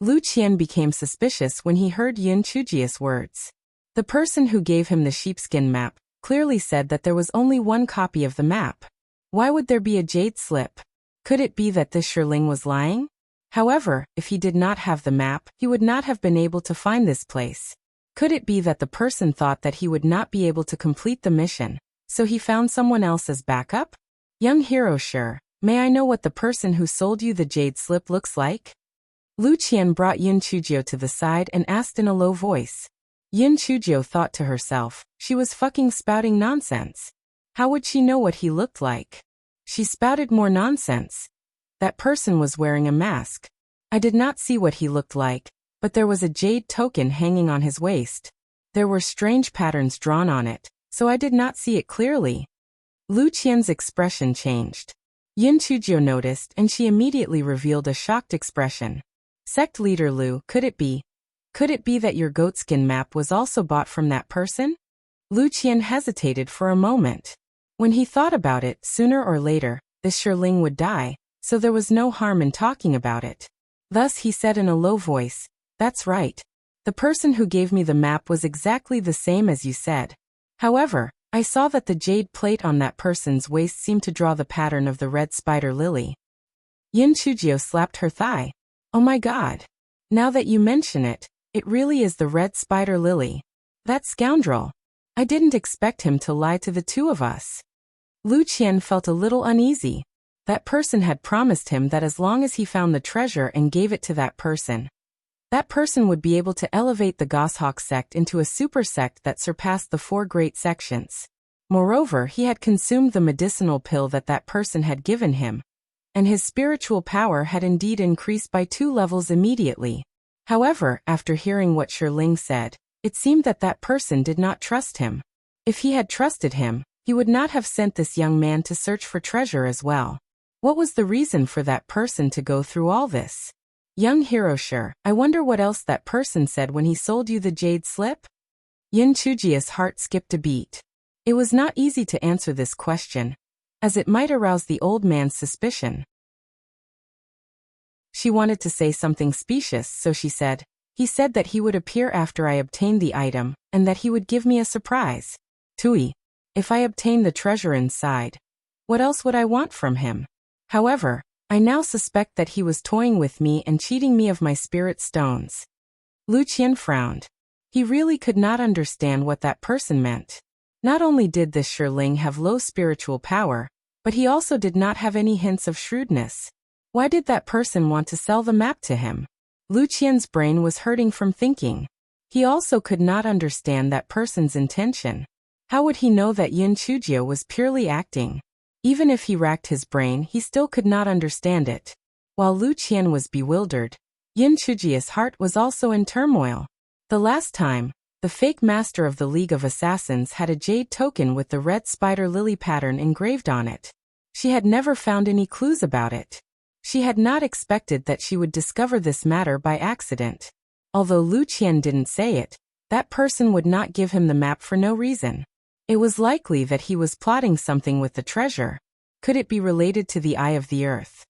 Lu Qian became suspicious when he heard Yin Chujiu's words. The person who gave him the sheepskin map clearly said that there was only one copy of the map. Why would there be a jade slip? Could it be that this Ling was lying? However, if he did not have the map, he would not have been able to find this place. Could it be that the person thought that he would not be able to complete the mission, so he found someone else as backup? Young hero, sure. May I know what the person who sold you the jade slip looks like? Lu Qian brought Yin Chujiu to the side and asked in a low voice. Yin Chujiu thought to herself, she was fucking spouting nonsense. How would she know what he looked like? She spouted more nonsense. That person was wearing a mask. I did not see what he looked like, but there was a jade token hanging on his waist. There were strange patterns drawn on it, so I did not see it clearly. Lu Qian's expression changed. Yin Chujiu noticed and she immediately revealed a shocked expression. Sect leader Lu, could it be that your goatskin map was also bought from that person? Lu Qian hesitated for a moment. When he thought about it, sooner or later, this Ling would die, so there was no harm in talking about it. Thus he said in a low voice, that's right. The person who gave me the map was exactly the same as you said. However, I saw that the jade plate on that person's waist seemed to draw the pattern of the red spider lily. Yin Chujiu slapped her thigh. Oh my god. Now that you mention it, it really is the red spider lily. That scoundrel. I didn't expect him to lie to the two of us. Lu Qian felt a little uneasy. That person had promised him that as long as he found the treasure and gave it to that person would be able to elevate the Goshawk sect into a super sect that surpassed the 4 great sections. Moreover, he had consumed the medicinal pill that person had given him, and his spiritual power had indeed increased by 2 levels immediately. However, after hearing what Ling said, it seemed that person did not trust him. If he had trusted him, he would not have sent this young man to search for treasure as well. What was the reason for that person to go through all this? Young hero, sure. I wonder what else that person said when he sold you the jade slip? Yin Chujiu's heart skipped a beat. It was not easy to answer this question, as it might arouse the old man's suspicion. She wanted to say something specious, so she said, he said that he would appear after I obtained the item, and that he would give me a surprise. Tui. If I obtained the treasure inside, what else would I want from him? However, I now suspect that he was toying with me and cheating me of my spirit stones. Lu Qian frowned. He really could not understand what that person meant. Not only did this Ling have low spiritual power, but he also did not have any hints of shrewdness. Why did that person want to sell the map to him? Lu Qian's brain was hurting from thinking. He also could not understand that person's intention. How would he know that Yin Chujiu was purely acting? Even if he racked his brain, he still could not understand it. While Lu Qian was bewildered, Yin Chujiu's heart was also in turmoil. The last time, the fake master of the League of Assassins had a jade token with the red spider lily pattern engraved on it. She had never found any clues about it. She had not expected that she would discover this matter by accident. Although Lu Qian didn't say it, that person would not give him the map for no reason. It was likely that he was plotting something with the treasure. Could it be related to the Eye of the Earth?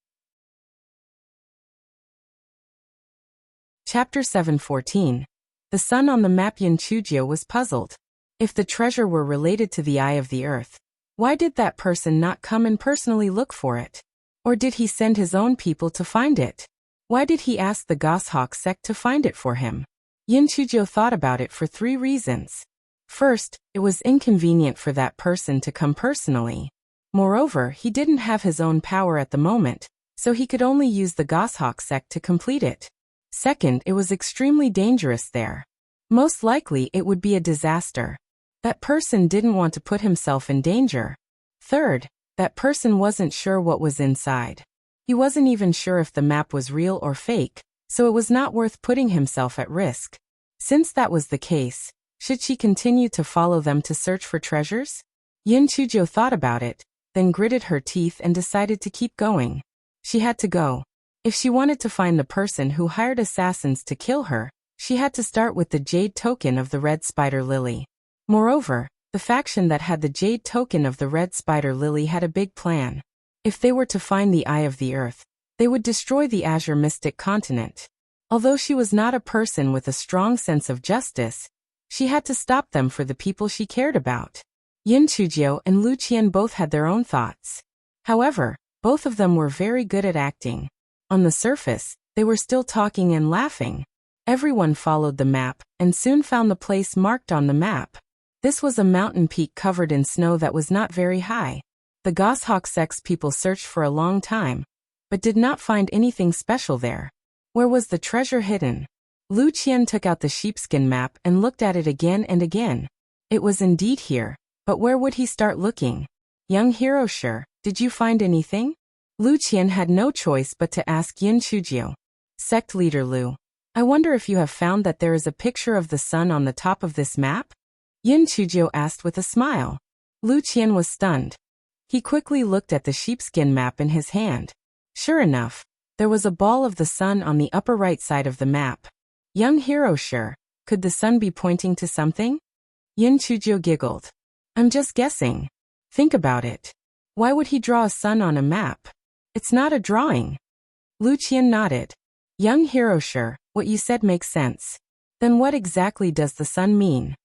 Chapter 7:14. The sun on the map. Yin Chujiu was puzzled. If the treasure were related to the Eye of the Earth, why did that person not come and personally look for it? Or did he send his own people to find it? Why did he ask the Goshawk sect to find it for him? Yin Chujiu thought about it for 3 reasons. First, it was inconvenient for that person to come personally. Moreover, he didn't have his own power at the moment, so he could only use the Goshawk sect to complete it. Second, it was extremely dangerous there. Most likely it would be a disaster. That person didn't want to put himself in danger. Third, that person wasn't sure what was inside. He wasn't even sure if the map was real or fake, so it was not worth putting himself at risk. Since that was the case, should she continue to follow them to search for treasures? Yin Chujiu thought about it, then gritted her teeth and decided to keep going. She had to go. If she wanted to find the person who hired assassins to kill her, she had to start with the jade token of the red spider lily. Moreover, the faction that had the jade token of the red spider lily had a big plan. If they were to find the Eye of the Earth, They would destroy the Azure Mystic Continent. Although she was not a person with a strong sense of justice, she had to stop them for the people she cared about. Chujiu and Lu Qian both had their own thoughts. However, both of them were very good at acting. On the surface, they were still talking and laughing. Everyone followed the map, and soon found the place marked on the map. This was a mountain peak covered in snow that was not very high. The Goshawk Sex people searched for a long time, but did not find anything special there. Where was the treasure hidden? Lu Qian took out the sheepskin map and looked at it again and again. It was indeed here, but where would he start looking? Young hero, sure, did you find anything? Lu Qian had no choice but to ask Chujiu. Sect leader Lu, I wonder if you have found that there is a picture of the sun on the top of this map? Chujiu asked with a smile. Lu Qian was stunned. He quickly looked at the sheepskin map in his hand. Sure enough, there was a ball of the sun on the upper right side of the map. Young hero, sure, could the sun be pointing to something? Chujiu giggled. I'm just guessing. Think about it. Why would he draw a sun on a map? It's not a drawing. Lu Qian nodded. Young hero, sure, what you said makes sense. Then what exactly does the sun mean?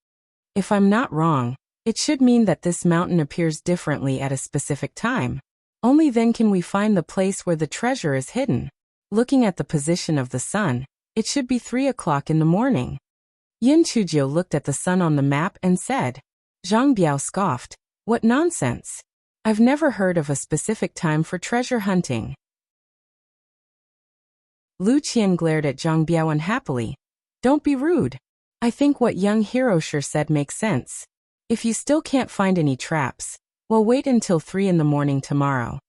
If I'm not wrong, it should mean that this mountain appears differently at a specific time. Only then can we find the place where the treasure is hidden. Looking at the position of the sun, it should be 3 o'clock in the morning. Chujiu looked at the sun on the map and said. Zhang Biao scoffed. What nonsense! I've never heard of a specific time for treasure hunting. Lu Qian glared at Zhang Biao unhappily. Don't be rude. I think what young hero sure said makes sense. If you still can't find any traps, well, wait until 3 in the morning tomorrow.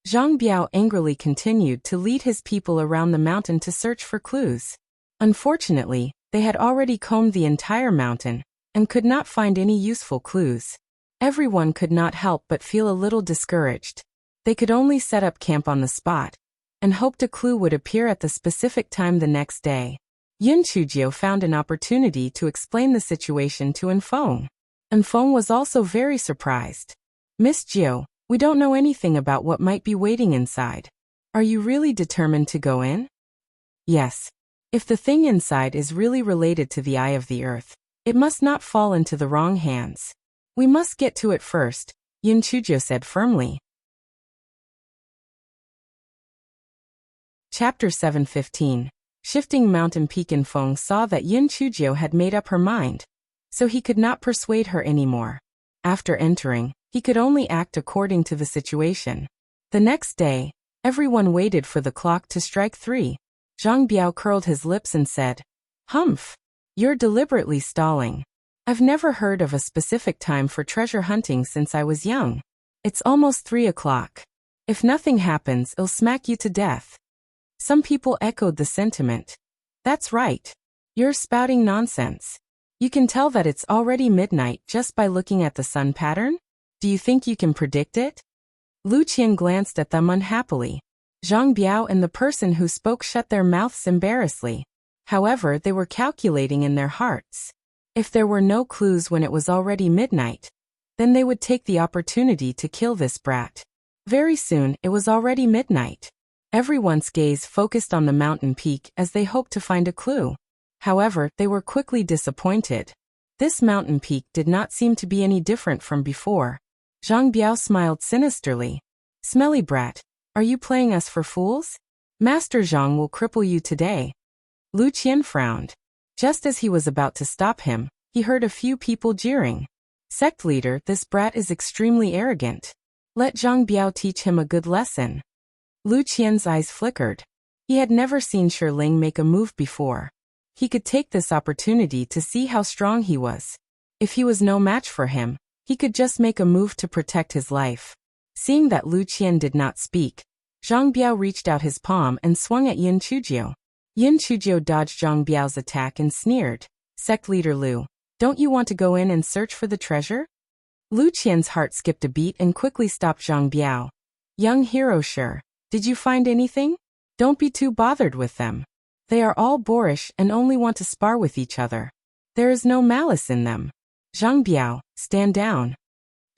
Zhang Biao angrily continued to lead his people around the mountain to search for clues. Unfortunately, they had already combed the entire mountain and could not find any useful clues. Everyone could not help but feel a little discouraged. They could only set up camp on the spot and hoped a clue would appear at the specific time the next day. Chujiu found an opportunity to explain the situation to Enfeng. Enfeng was also very surprised. Miss Jiu, we don't know anything about what might be waiting inside. Are you really determined to go in? Yes. If the thing inside is really related to the Eye of the Earth, it must not fall into the wrong hands. We must get to it first, Chujiu said firmly. Chapter 7:15. Shifting Mountain Peak. Enfeng saw that Chujiu had made up her mind, so he could not persuade her anymore. After entering, he could only act according to the situation. The next day, everyone waited for the clock to strike 3. Zhang Biao curled his lips and said, Humph! You're deliberately stalling. I've never heard of a specific time for treasure hunting since I was young. It's almost 3 o'clock. If nothing happens, I'll smack you to death. Some people echoed the sentiment. That's right. You're spouting nonsense. You can tell that it's already midnight just by looking at the sun pattern? Do you think you can predict it? Lu Qian glanced at them unhappily. Zhang Biao and the person who spoke shut their mouths embarrassedly. However, they were calculating in their hearts. If there were no clues when it was already midnight, then they would take the opportunity to kill this brat. Very soon, it was already midnight. Everyone's gaze focused on the mountain peak as they hoped to find a clue. However, they were quickly disappointed. This mountain peak did not seem to be any different from before. Zhang Biao smiled sinisterly. Smelly brat, are you playing us for fools? Master Zhang will cripple you today. Lu Qian frowned. Just as he was about to stop him, he heard a few people jeering. Sect leader, this brat is extremely arrogant. Let Zhang Biao teach him a good lesson. Lu Qian's eyes flickered. He had never seen Ling make a move before. He could take this opportunity to see how strong he was. If he was no match for him, he could just make a move to protect his life. Seeing that Lu Qian did not speak, Zhang Biao reached out his palm and swung at Chujiu. Chujiu dodged Zhang Biao's attack and sneered. Sect leader Lu, don't you want to go in and search for the treasure? Lu Qian's heart skipped a beat and quickly stopped Zhang Biao. Young hero sure. Did you find anything? Don't be too bothered with them. They are all boorish and only want to spar with each other. There is no malice in them. Zhang Biao, stand down.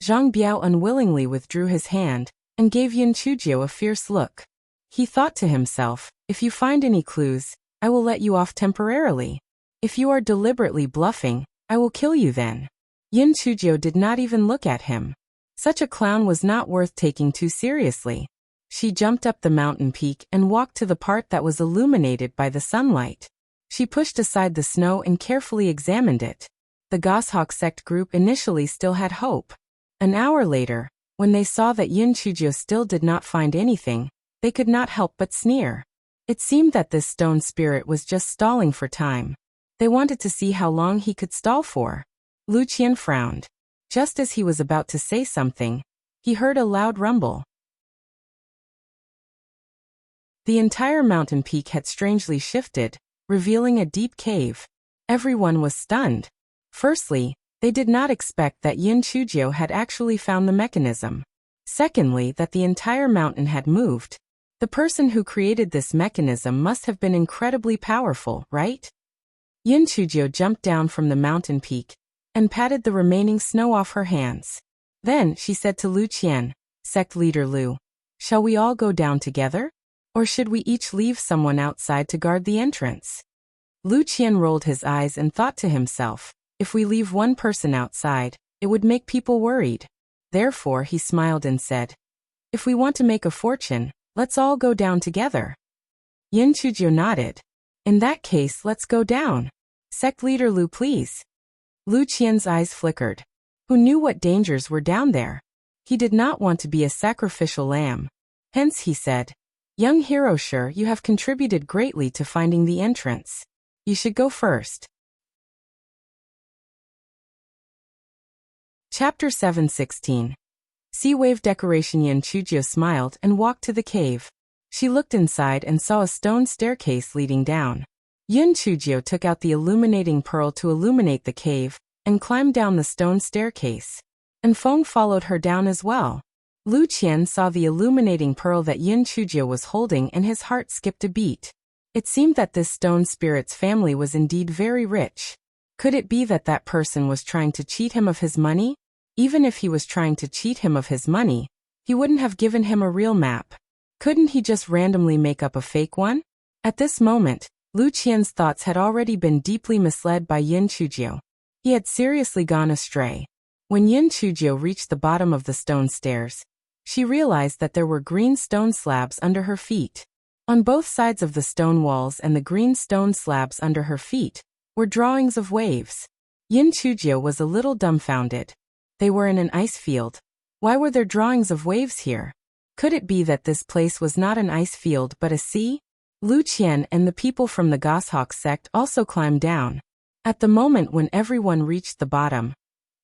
Zhang Biao unwillingly withdrew his hand and gave Chujiu a fierce look. He thought to himself, if you find any clues, I will let you off temporarily. If you are deliberately bluffing, I will kill you then. Chujiu did not even look at him. Such a clown was not worth taking too seriously. She jumped up the mountain peak and walked to the part that was illuminated by the sunlight. She pushed aside the snow and carefully examined it. The Goshawk sect group initially still had hope. An hour later, when they saw that Chujiu still did not find anything, they could not help but sneer. It seemed that this stone spirit was just stalling for time. They wanted to see how long he could stall for. Wuxia frowned. Just as he was about to say something, he heard a loud rumble. The entire mountain peak had strangely shifted, revealing a deep cave. Everyone was stunned. Firstly, they did not expect that Chujiu had actually found the mechanism. Secondly, that the entire mountain had moved. The person who created this mechanism must have been incredibly powerful, right? Chujiu jumped down from the mountain peak and patted the remaining snow off her hands. Then she said to Wuxia, Sect Leader Lu, shall we all go down together? Or should we each leave someone outside to guard the entrance? Wuxia rolled his eyes and thought to himself, if we leave one person outside, it would make people worried. Therefore he smiled and said, if we want to make a fortune, let's all go down together. Chujiu nodded. In that case, let's go down. Sect Leader Lu, please. Wuxia's eyes flickered. Who knew what dangers were down there? He did not want to be a sacrificial lamb. Hence he said, young hero, sure you have contributed greatly to finding the entrance. You should go first. Chapter 7:16. Sea Wave Decoration. Chujiu smiled and walked to the cave. She looked inside and saw a stone staircase leading down. Chujiu took out the illuminating pearl to illuminate the cave, and climbed down the stone staircase. And Feng followed her down as well. Wuxia saw the illuminating pearl that Chujiu was holding and his heart skipped a beat. It seemed that this stone spirit's family was indeed very rich. Could it be that that person was trying to cheat him of his money? Even if he was trying to cheat him of his money, he wouldn't have given him a real map. Couldn't he just randomly make up a fake one? At this moment, Wuxia's thoughts had already been deeply misled by Chujiu. He had seriously gone astray. When Chujiu reached the bottom of the stone stairs, she realized that there were green stone slabs under her feet. On both sides of the stone walls and the green stone slabs under her feet were drawings of waves. Chujiu was a little dumbfounded. They were in an ice field. Why were there drawings of waves here? Could it be that this place was not an ice field but a sea? Wuxia and the people from the Goshawk sect also climbed down. At the moment when everyone reached the bottom,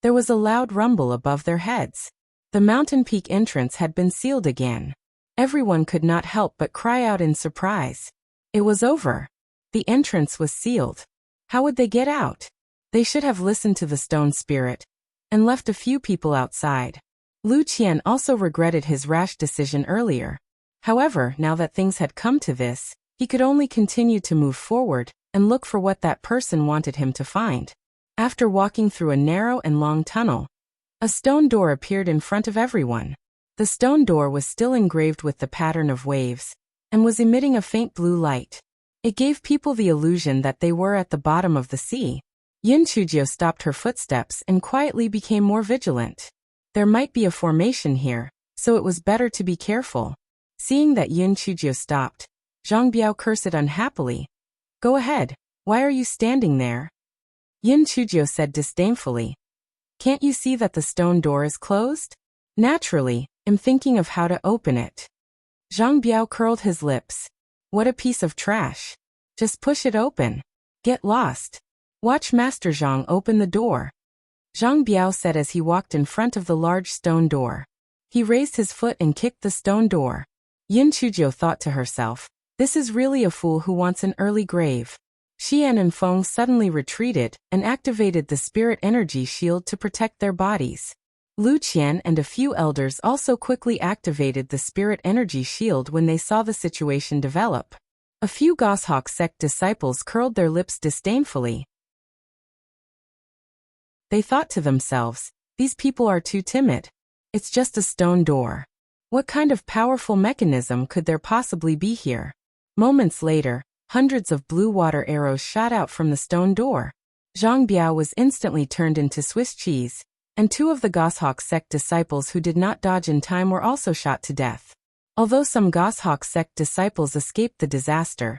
there was a loud rumble above their heads. The mountain peak entrance had been sealed again. Everyone could not help but cry out in surprise. It was over. The entrance was sealed. How would they get out? They should have listened to the stone spirit and left a few people outside. Wuxia also regretted his rash decision earlier. However, now that things had come to this, he could only continue to move forward and look for what that person wanted him to find. After walking through a narrow and long tunnel, a stone door appeared in front of everyone. The stone door was still engraved with the pattern of waves and was emitting a faint blue light. It gave people the illusion that they were at the bottom of the sea. Chujiu stopped her footsteps and quietly became more vigilant. There might be a formation here, so it was better to be careful. Seeing that Chujiu stopped, Zhang Biao cursed unhappily. Go ahead, why are you standing there? Chujiu said disdainfully. Can't you see that the stone door is closed? Naturally, I'm thinking of how to open it. Zhang Biao curled his lips. What a piece of trash. Just push it open. Get lost. Watch Master Zhang open the door. Zhang Biao said as he walked in front of the large stone door. He raised his foot and kicked the stone door. Chujiu thought to herself, this is really a fool who wants an early grave. Xian and Feng suddenly retreated and activated the spirit energy shield to protect their bodies. Wuxia and a few elders also quickly activated the spirit energy shield when they saw the situation develop. A few Goshawk sect disciples curled their lips disdainfully. They thought to themselves, these people are too timid. It's just a stone door. What kind of powerful mechanism could there possibly be here? Moments later, hundreds of blue water arrows shot out from the stone door. Zhang Biao was instantly turned into Swiss cheese, and two of the Goshawk sect disciples who did not dodge in time were also shot to death. Although some Goshawk sect disciples escaped the disaster,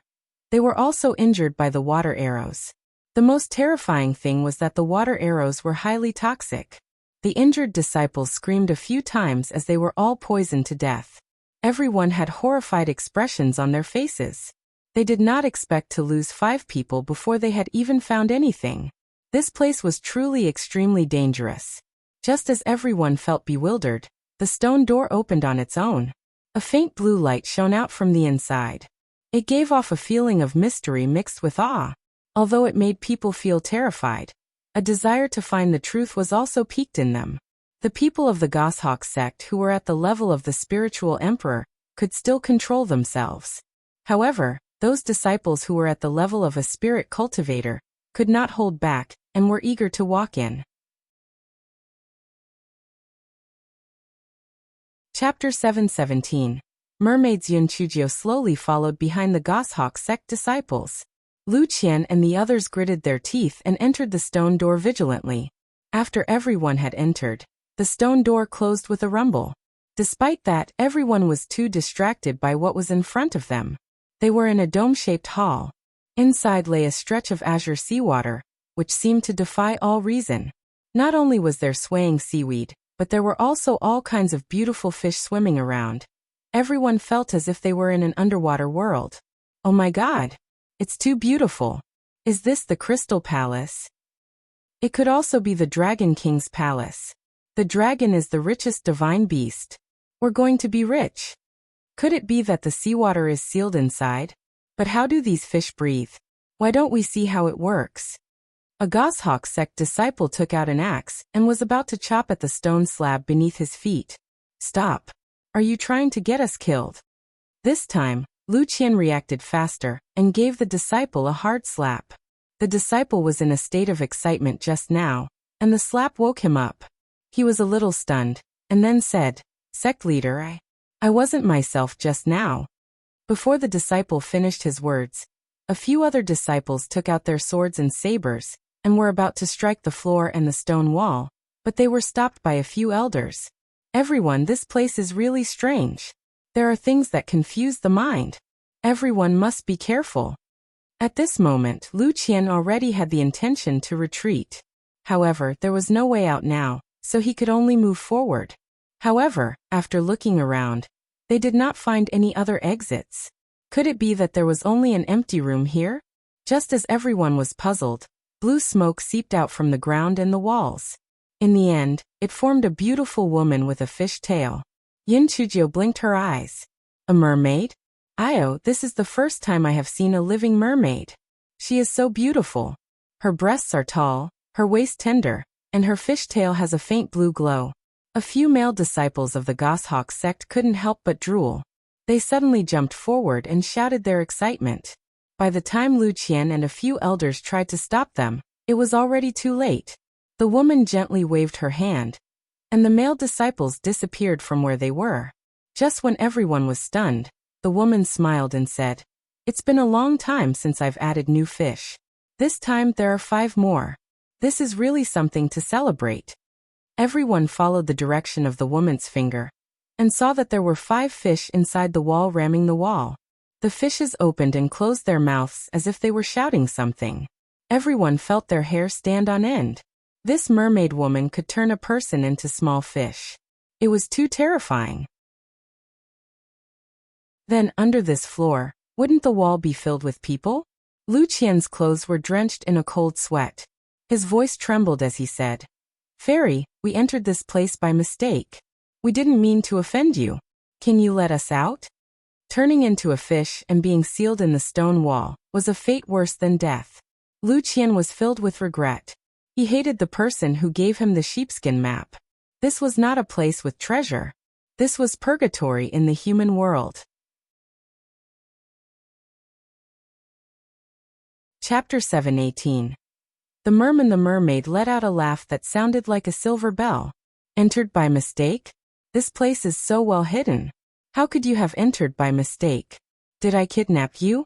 they were also injured by the water arrows. The most terrifying thing was that the water arrows were highly toxic. The injured disciples screamed a few times as they were all poisoned to death. Everyone had horrified expressions on their faces. They did not expect to lose 5 people before they had even found anything. This place was truly extremely dangerous. Just as everyone felt bewildered, the stone door opened on its own. A faint blue light shone out from the inside. It gave off a feeling of mystery mixed with awe. Although it made people feel terrified, a desire to find the truth was also piqued in them. The people of the Goshawk sect who were at the level of the spiritual emperor could still control themselves. However, those disciples who were at the level of a spirit cultivator could not hold back and were eager to walk in. Chapter 717. Mermaids. Chujiu slowly followed behind the Goshawk sect disciples. Lu Qian and the others gritted their teeth and entered the stone door vigilantly. After everyone had entered, the stone door closed with a rumble. Despite that, everyone was too distracted by what was in front of them. They were in a dome-shaped hall. Inside lay a stretch of azure seawater, which seemed to defy all reason. Not only was there swaying seaweed, but there were also all kinds of beautiful fish swimming around. Everyone felt as if they were in an underwater world. Oh my God! It's too beautiful. Is this the Crystal Palace? It could also be the Dragon King's palace. The dragon is the richest divine beast. We're going to be rich. Could it be that the seawater is sealed inside? But how do these fish breathe? Why don't we see how it works? A Goshawk sect disciple took out an axe and was about to chop at the stone slab beneath his feet. Stop. Are you trying to get us killed? This time, Lu Qian reacted faster and gave the disciple a hard slap. The disciple was in a state of excitement just now, and the slap woke him up. He was a little stunned, and then said, "Sect leader, I wasn't myself just now." Before the disciple finished his words, a few other disciples took out their swords and sabers, and were about to strike the floor and the stone wall, but they were stopped by a few elders. Everyone, this place is really strange. There are things that confuse the mind. Everyone must be careful. At this moment, Lu Qian already had the intention to retreat. However, there was no way out now, so he could only move forward. However, after looking around, they did not find any other exits. Could it be that there was only an empty room here? Just as everyone was puzzled, blue smoke seeped out from the ground and the walls. In the end, it formed a beautiful woman with a fish tail. Chujiu blinked her eyes. A mermaid? This is the first time I have seen a living mermaid. She is so beautiful. Her breasts are tall, her waist tender, and her fish tail has a faint blue glow. A few male disciples of the Goshawk sect couldn't help but drool. They suddenly jumped forward and shouted their excitement. By the time Lu Qian and a few elders tried to stop them, it was already too late. The woman gently waved her hand, and the male disciples disappeared from where they were. Just when everyone was stunned, the woman smiled and said, "It's been a long time since I've added new fish. This time there are 5 more. This is really something to celebrate." Everyone followed the direction of the woman's finger, and saw that there were 5 fish inside the wall ramming the wall. The fishes opened and closed their mouths as if they were shouting something. Everyone felt their hair stand on end. This mermaid woman could turn a person into small fish. It was too terrifying. Then, under this floor, wouldn't the wall be filled with people? Lu Qian's clothes were drenched in a cold sweat. His voice trembled as he said, "Fairy, we entered this place by mistake. We didn't mean to offend you. Can you let us out?" Turning into a fish and being sealed in the stone wall was a fate worse than death. Lu Qian was filled with regret. He hated the person who gave him the sheepskin map. This was not a place with treasure. This was purgatory in the human world. Chapter 718. The mermaid let out a laugh that sounded like a silver bell. Entered by mistake? This place is so well hidden. How could you have entered by mistake? Did I kidnap you?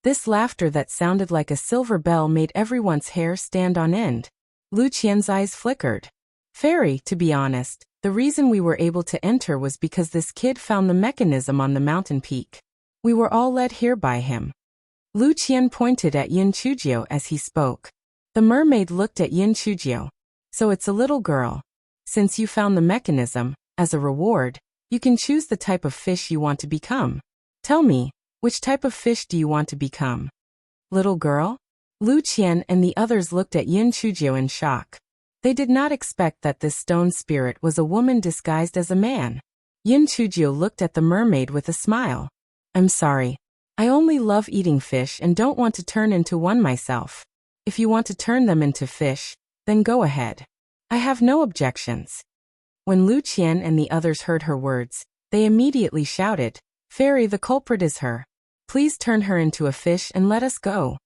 This laughter that sounded like a silver bell made everyone's hair stand on end. Lu Qian's eyes flickered. Fairy, to be honest, the reason we were able to enter was because this kid found the mechanism on the mountain peak. We were all led here by him. Lu Qian pointed at Yin Chujiu as he spoke. The mermaid looked at Yin Chujiu. So it's a little girl. Since you found the mechanism, as a reward, you can choose the type of fish you want to become. Tell me, which type of fish do you want to become? Little girl? Lu Qian and the others looked at Yin Chujiu in shock. They did not expect that this stone spirit was a woman disguised as a man. Yin Chujiu looked at the mermaid with a smile. I'm sorry. I only love eating fish and don't want to turn into one myself. If you want to turn them into fish, then go ahead. I have no objections. When Lu Qian and the others heard her words, they immediately shouted, Fairy, the culprit is her. Please turn her into a fish and let us go.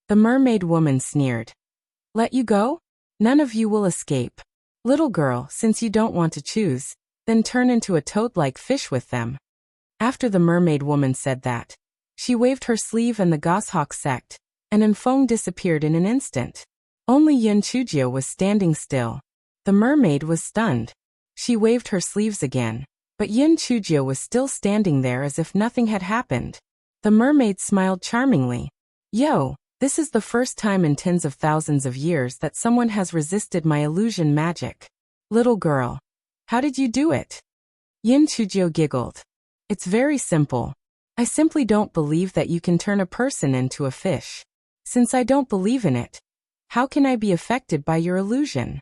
The mermaid woman sneered. Let you go? None of you will escape. Little girl, since you don't want to choose, then turn into a toad-like fish with them. After the mermaid woman said that, she waved her sleeve and the goshawk sect, and Enfeng disappeared in an instant. Only Yin Chujiu was standing still. The mermaid was stunned. She waved her sleeves again, but Yin Chujiu was still standing there as if nothing had happened. The mermaid smiled charmingly. Yo, this is the first time in tens of thousands of years that someone has resisted my illusion magic. Little girl, how did you do it? Yin Chujiu giggled. It's very simple. I simply don't believe that you can turn a person into a fish. Since I don't believe in it, how can I be affected by your illusion?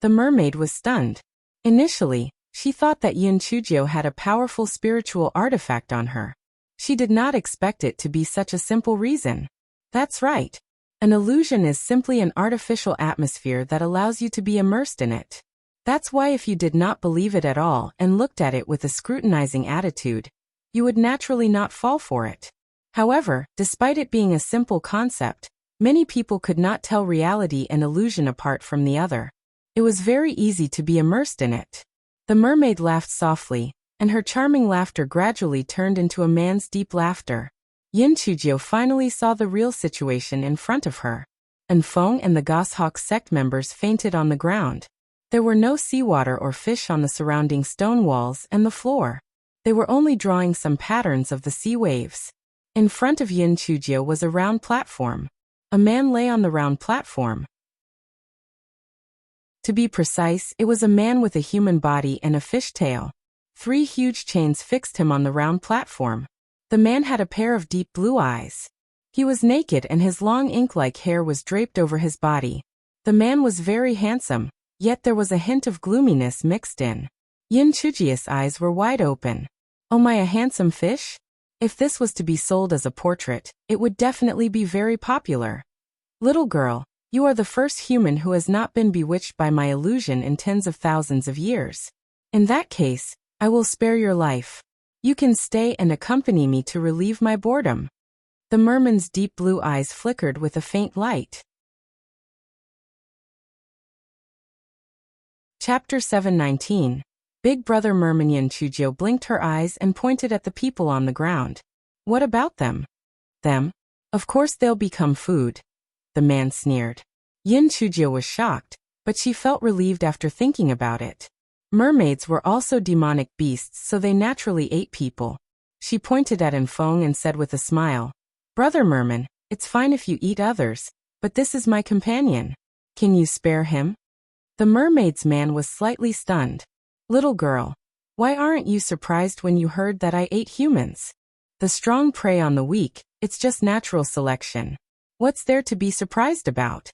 The mermaid was stunned. Initially, she thought that Yin Chujiu had a powerful spiritual artifact on her. She did not expect it to be such a simple reason. That's right. An illusion is simply an artificial atmosphere that allows you to be immersed in it. That's why if you did not believe it at all and looked at it with a scrutinizing attitude, you would naturally not fall for it. However, despite it being a simple concept, many people could not tell reality and illusion apart from the other. It was very easy to be immersed in it. The mermaid laughed softly, and her charming laughter gradually turned into a man's deep laughter. Yin Chujiu finally saw the real situation in front of her. Enfeng and the goshawk sect members fainted on the ground. There were no seawater or fish on the surrounding stone walls and the floor. They were only drawing some patterns of the sea waves. In front of Yin Chujiu was a round platform. A man lay on the round platform. To be precise, it was a man with a human body and a fish tail. 3 huge chains fixed him on the round platform. The man had a pair of deep blue eyes. He was naked and his long ink-like hair was draped over his body. The man was very handsome, yet there was a hint of gloominess mixed in. Yin Chujiu's eyes were wide open. Oh my, a handsome fish? If this was to be sold as a portrait, it would definitely be very popular. Little girl, you are the first human who has not been bewitched by my illusion in tens of thousands of years. In that case, I will spare your life. You can stay and accompany me to relieve my boredom. The merman's deep blue eyes flickered with a faint light. Chapter 719. Big Brother Merman. Yin Chujiu blinked her eyes and pointed at the people on the ground. What about them? Them? Of course they'll become food. The man sneered. Yin Chujiu was shocked, but she felt relieved after thinking about it. Mermaids were also demonic beasts, so they naturally ate people. She pointed at Enfeng and said with a smile, Brother Merman, it's fine if you eat others, but this is my companion. Can you spare him? The mermaid's man was slightly stunned. Little girl, why aren't you surprised when you heard that I ate humans? The strong prey on the weak, it's just natural selection. What's there to be surprised about?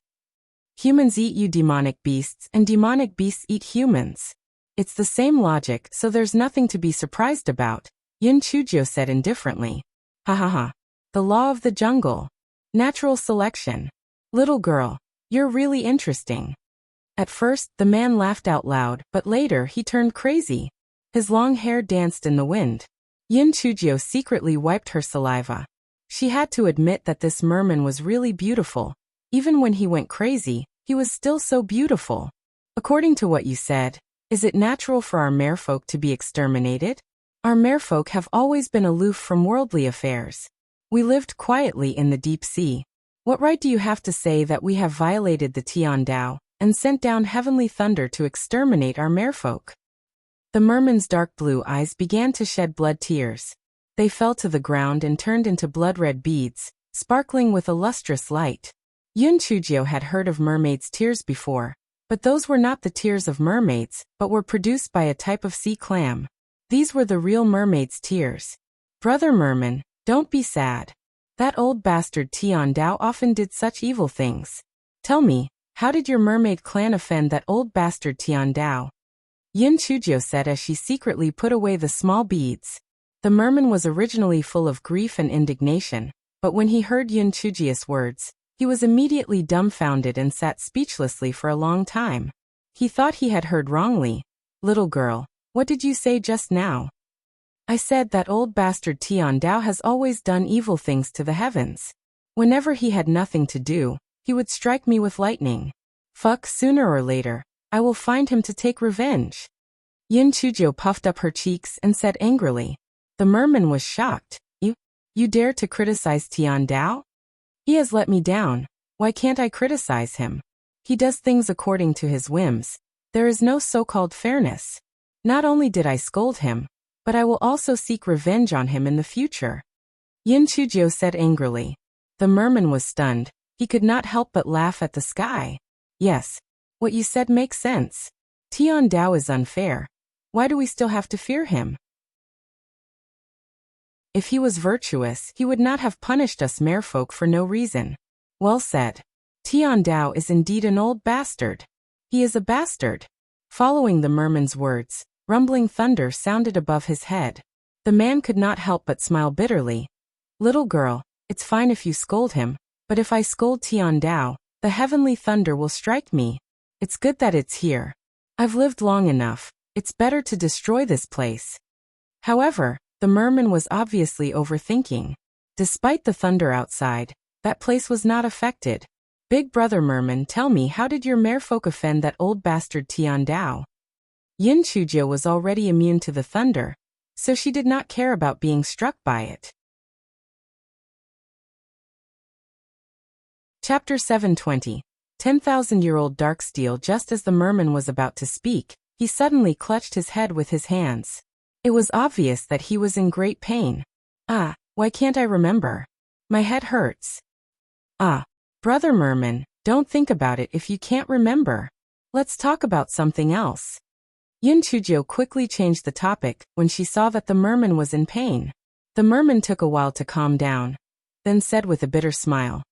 Humans eat you demonic beasts and demonic beasts eat humans. It's the same logic, so there's nothing to be surprised about, Yin Chujiu said indifferently. Ha ha ha. The law of the jungle. Natural selection. Little girl, you're really interesting. At first, the man laughed out loud, but later he turned crazy. His long hair danced in the wind. Yin Chujiu secretly wiped her saliva. She had to admit that this merman was really beautiful. Even when he went crazy, he was still so beautiful. According to what you said, Is it natural for our merfolk to be exterminated? Our merfolk have always been aloof from worldly affairs. We lived quietly in the deep sea. What right do you have to say that we have violated the Tian Dao and sent down heavenly thunder to exterminate our merfolk? The merman's dark blue eyes began to shed blood tears. They fell to the ground and turned into blood-red beads, sparkling with a lustrous light. Chujiu had heard of mermaids' tears before, but those were not the tears of mermaids, but were produced by a type of sea clam. These were the real mermaid's tears. Brother Merman, don't be sad. That old bastard Tian Dao often did such evil things. Tell me, how did your mermaid clan offend that old bastard Tian Dao? Chujiu said as she secretly put away the small beads. The merman was originally full of grief and indignation, but when he heard Chujiu's words, he was immediately dumbfounded and sat speechlessly for a long time. He thought he had heard wrongly. Little girl, what did you say just now? I said that old bastard Tian Dao has always done evil things to the heavens. Whenever he had nothing to do, he would strike me with lightning. Fuck, sooner or later, I will find him to take revenge. Chujiu puffed up her cheeks and said angrily. The merman was shocked. You dare to criticize Tian Dao? He has let me down. Why can't I criticize him? He does things according to his whims. There is no so-called fairness. Not only did I scold him, but I will also seek revenge on him in the future. Chujiu said angrily. The merman was stunned. He could not help but laugh at the sky. Yes, what you said makes sense. Tian Dao is unfair. Why do we still have to fear him? If he was virtuous, he would not have punished us merfolk for no reason. Well said. Tian Dao is indeed an old bastard. He is a bastard. Following the merman's words, rumbling thunder sounded above his head. The man could not help but smile bitterly. Little girl, it's fine if you scold him, but if I scold Tian Dao, the heavenly thunder will strike me. It's good that it's here. I've lived long enough. It's better to destroy this place. However, the merman was obviously overthinking. Despite the thunder outside, that place was not affected. Big brother Merman, tell me, how did your merfolk offend that old bastard Tian Dao? Chujiu was already immune to the thunder, so she did not care about being struck by it. Chapter 720. 10,000-year-old Darksteel. Just as the merman was about to speak, he suddenly clutched his head with his hands. It was obvious that he was in great pain. Why can't I remember? My head hurts. Brother Merman, don't think about it if you can't remember. Let's talk about something else. Chujiu quickly changed the topic when she saw that the merman was in pain. The merman took a while to calm down, then said with a bitter smile.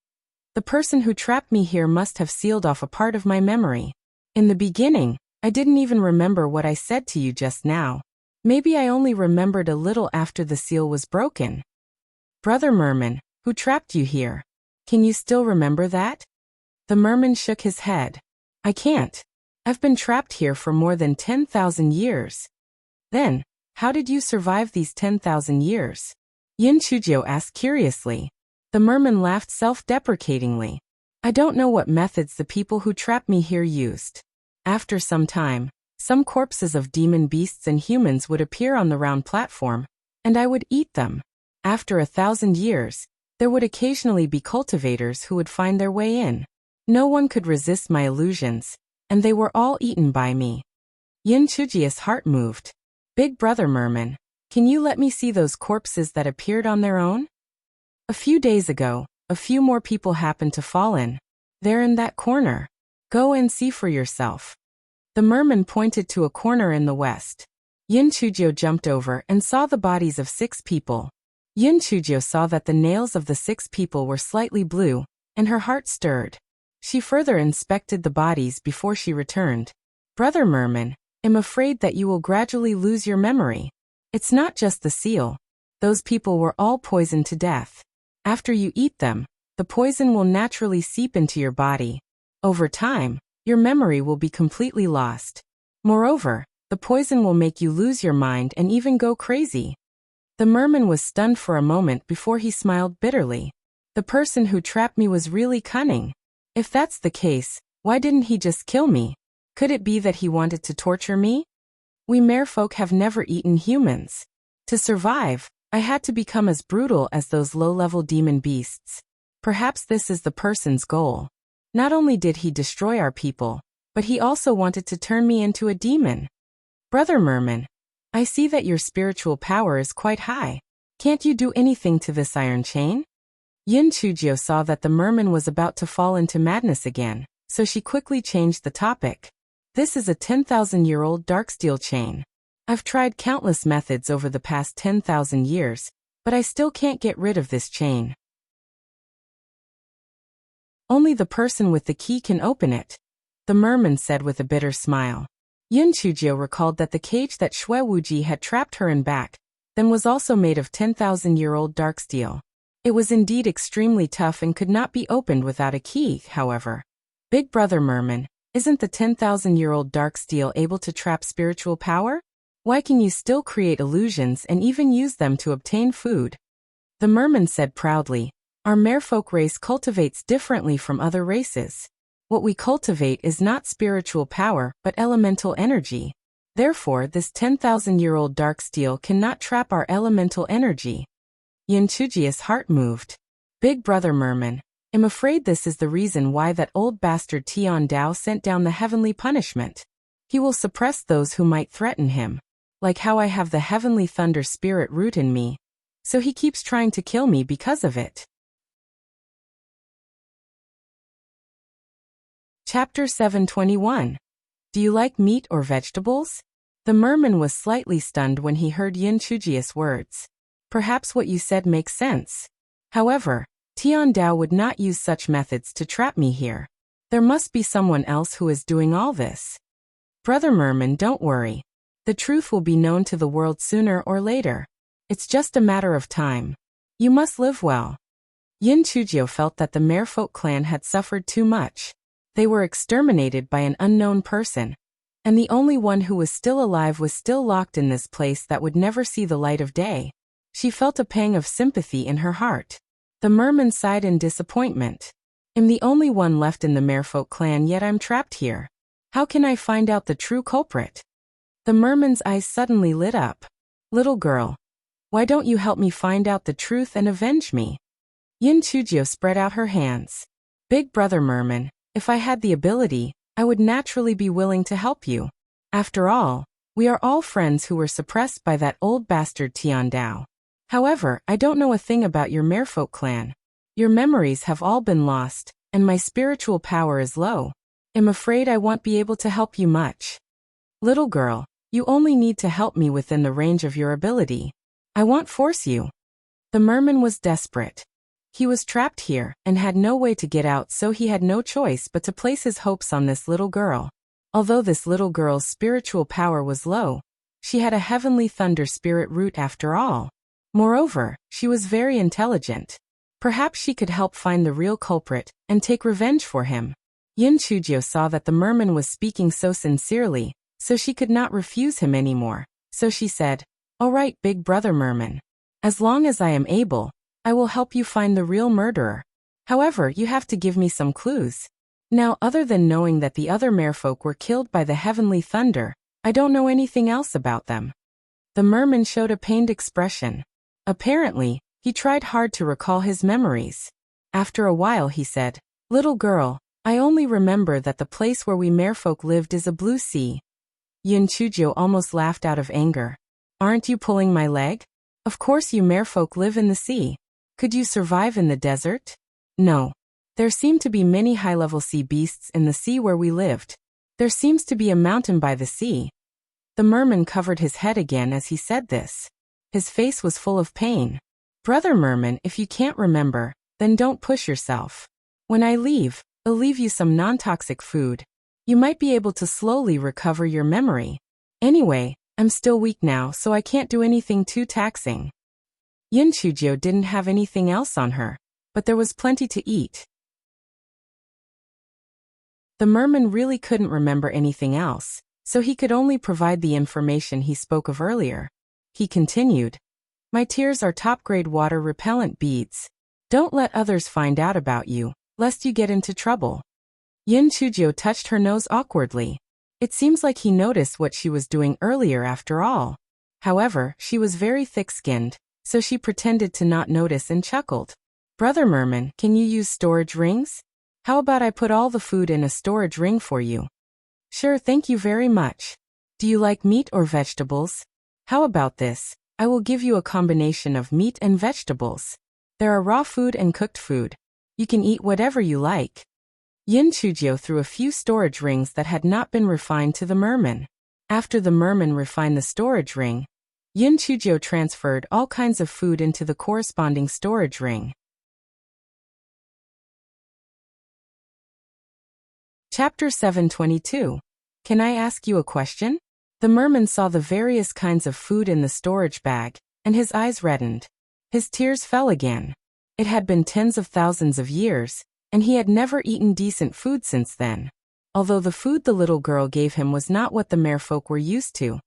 The person who trapped me here must have sealed off a part of my memory. In the beginning, I didn't even remember what I said to you just now. Maybe I only remembered a little after the seal was broken. Brother Merman, who trapped you here? Can you still remember that? The merman shook his head. I can't. I've been trapped here for more than 10,000 years. Then, how did you survive these 10,000 years? Chujiu asked curiously. The merman laughed self-deprecatingly. I don't know what methods the people who trapped me here used. After some time, some corpses of demon beasts and humans would appear on the round platform, and I would eat them. After 1,000 years, there would occasionally be cultivators who would find their way in. No one could resist my illusions, and they were all eaten by me. Chujiu's heart moved. Big brother Merman, can you let me see those corpses that appeared on their own? A few days ago, a few more people happened to fall in. They're in that corner. Go and see for yourself. The merman pointed to a corner in the west. Chujiu jumped over and saw the bodies of 6 people. Chujiu saw that the nails of the 6 people were slightly blue, and her heart stirred. She further inspected the bodies before she returned. Brother Merman, I'm afraid that you will gradually lose your memory. It's not just the seal. Those people were all poisoned to death. After you eat them, the poison will naturally seep into your body. Over time, your memory will be completely lost. Moreover, the poison will make you lose your mind and even go crazy. The merman was stunned for a moment before he smiled bitterly. The person who trapped me was really cunning. If that's the case, why didn't he just kill me? Could it be that he wanted to torture me? We merfolk have never eaten humans. To survive, I had to become as brutal as those low-level demon beasts. Perhaps this is the person's goal. Not only did he destroy our people, but he also wanted to turn me into a demon. Brother Merman, I see that your spiritual power is quite high. Can't you do anything to this iron chain? Chujiu saw that the merman was about to fall into madness again, so she quickly changed the topic. This is a 10,000-year-old Darksteel chain. I've tried countless methods over the past 10,000 years, but I still can't get rid of this chain. Only the person with the key can open it, the merman said with a bitter smile. Chujiu recalled that the cage that Shui Wuji had trapped her in back then was also made of 10,000-year-old Darksteel. It was indeed extremely tough and could not be opened without a key, however. Big Brother Merman, isn't the 10,000-year-old Darksteel able to trap spiritual power? Why can you still create illusions and even use them to obtain food? The merman said proudly, our merfolk race cultivates differently from other races. What we cultivate is not spiritual power but elemental energy. Therefore, this 10,000-year-old Darksteel cannot trap our elemental energy. Chujiu's heart moved. Big Brother Merman, I'm afraid this is the reason why that old bastard Tian Dao sent down the heavenly punishment. He will suppress those who might threaten him. Like how I have the heavenly thunder spirit root in me. So he keeps trying to kill me because of it. Chapter 721. Do you like meat or vegetables? The merman was slightly stunned when he heard Chujiu's words. Perhaps what you said makes sense. However, Tian Dao would not use such methods to trap me here. There must be someone else who is doing all this. Brother Merman, don't worry. The truth will be known to the world sooner or later. It's just a matter of time. You must live well. Chujiu felt that the merfolk clan had suffered too much. They were exterminated by an unknown person, and the only one who was still alive was still locked in this place that would never see the light of day. She felt a pang of sympathy in her heart. The merman sighed in disappointment. I'm the only one left in the merfolk clan, yet I'm trapped here. How can I find out the true culprit? The merman's eyes suddenly lit up. Little girl, why don't you help me find out the truth and avenge me? Chujiu spread out her hands. Big Brother Merman, if I had the ability, I would naturally be willing to help you. After all, we are all friends who were suppressed by that old bastard Tian Dao. However, I don't know a thing about your merfolk clan. Your memories have all been lost, and my spiritual power is low. I'm afraid I won't be able to help you much. Little girl, you only need to help me within the range of your ability. I won't force you. The merman was desperate. He was trapped here and had no way to get out, so he had no choice but to place his hopes on this little girl. Although this little girl's spiritual power was low, she had a heavenly thunder spirit root after all. Moreover, she was very intelligent. Perhaps she could help find the real culprit and take revenge for him. Chujiu saw that the merman was speaking so sincerely, so she could not refuse him anymore. So she said, all right, Big Brother Merman. As long as I am able, I will help you find the real murderer. However, you have to give me some clues. Now, other than knowing that the other merfolk were killed by the heavenly thunder, I don't know anything else about them. The merman showed a pained expression. Apparently, he tried hard to recall his memories. After a while he said, little girl, I only remember that the place where we merfolk lived is a blue sea. Chujiu almost laughed out of anger. Aren't you pulling my leg? Of course you merfolk live in the sea. Could you survive in the desert? No. There seem to be many high-level sea beasts in the sea where we lived. There seems to be a mountain by the sea. The merman covered his head again as he said this. His face was full of pain. Brother Merman, if you can't remember, then don't push yourself. When I leave, I'll leave you some non-toxic food. You might be able to slowly recover your memory. Anyway, I'm still weak now, so I can't do anything too taxing. Chujiu didn't have anything else on her, but there was plenty to eat. The merman really couldn't remember anything else, so he could only provide the information he spoke of earlier. He continued, my tears are top-grade water-repellent beads. Don't let others find out about you, lest you get into trouble. Chujiu touched her nose awkwardly. It seems like he noticed what she was doing earlier after all. However, she was very thick-skinned, so she pretended to not notice and chuckled. Brother Merman, can you use storage rings? How about I put all the food in a storage ring for you? Sure, thank you very much. Do you like meat or vegetables? How about this? I will give you a combination of meat and vegetables. There are raw food and cooked food. You can eat whatever you like. Chujiu threw a few storage rings that had not been refined to the merman. After the merman refined the storage ring, Chujiu transferred all kinds of food into the corresponding storage ring. Chapter 722. Can I ask you a question? The merman saw the various kinds of food in the storage bag, and his eyes reddened. His tears fell again. It had been tens of thousands of years, and he had never eaten decent food since then. Although the food the little girl gave him was not what the merfolk were used to,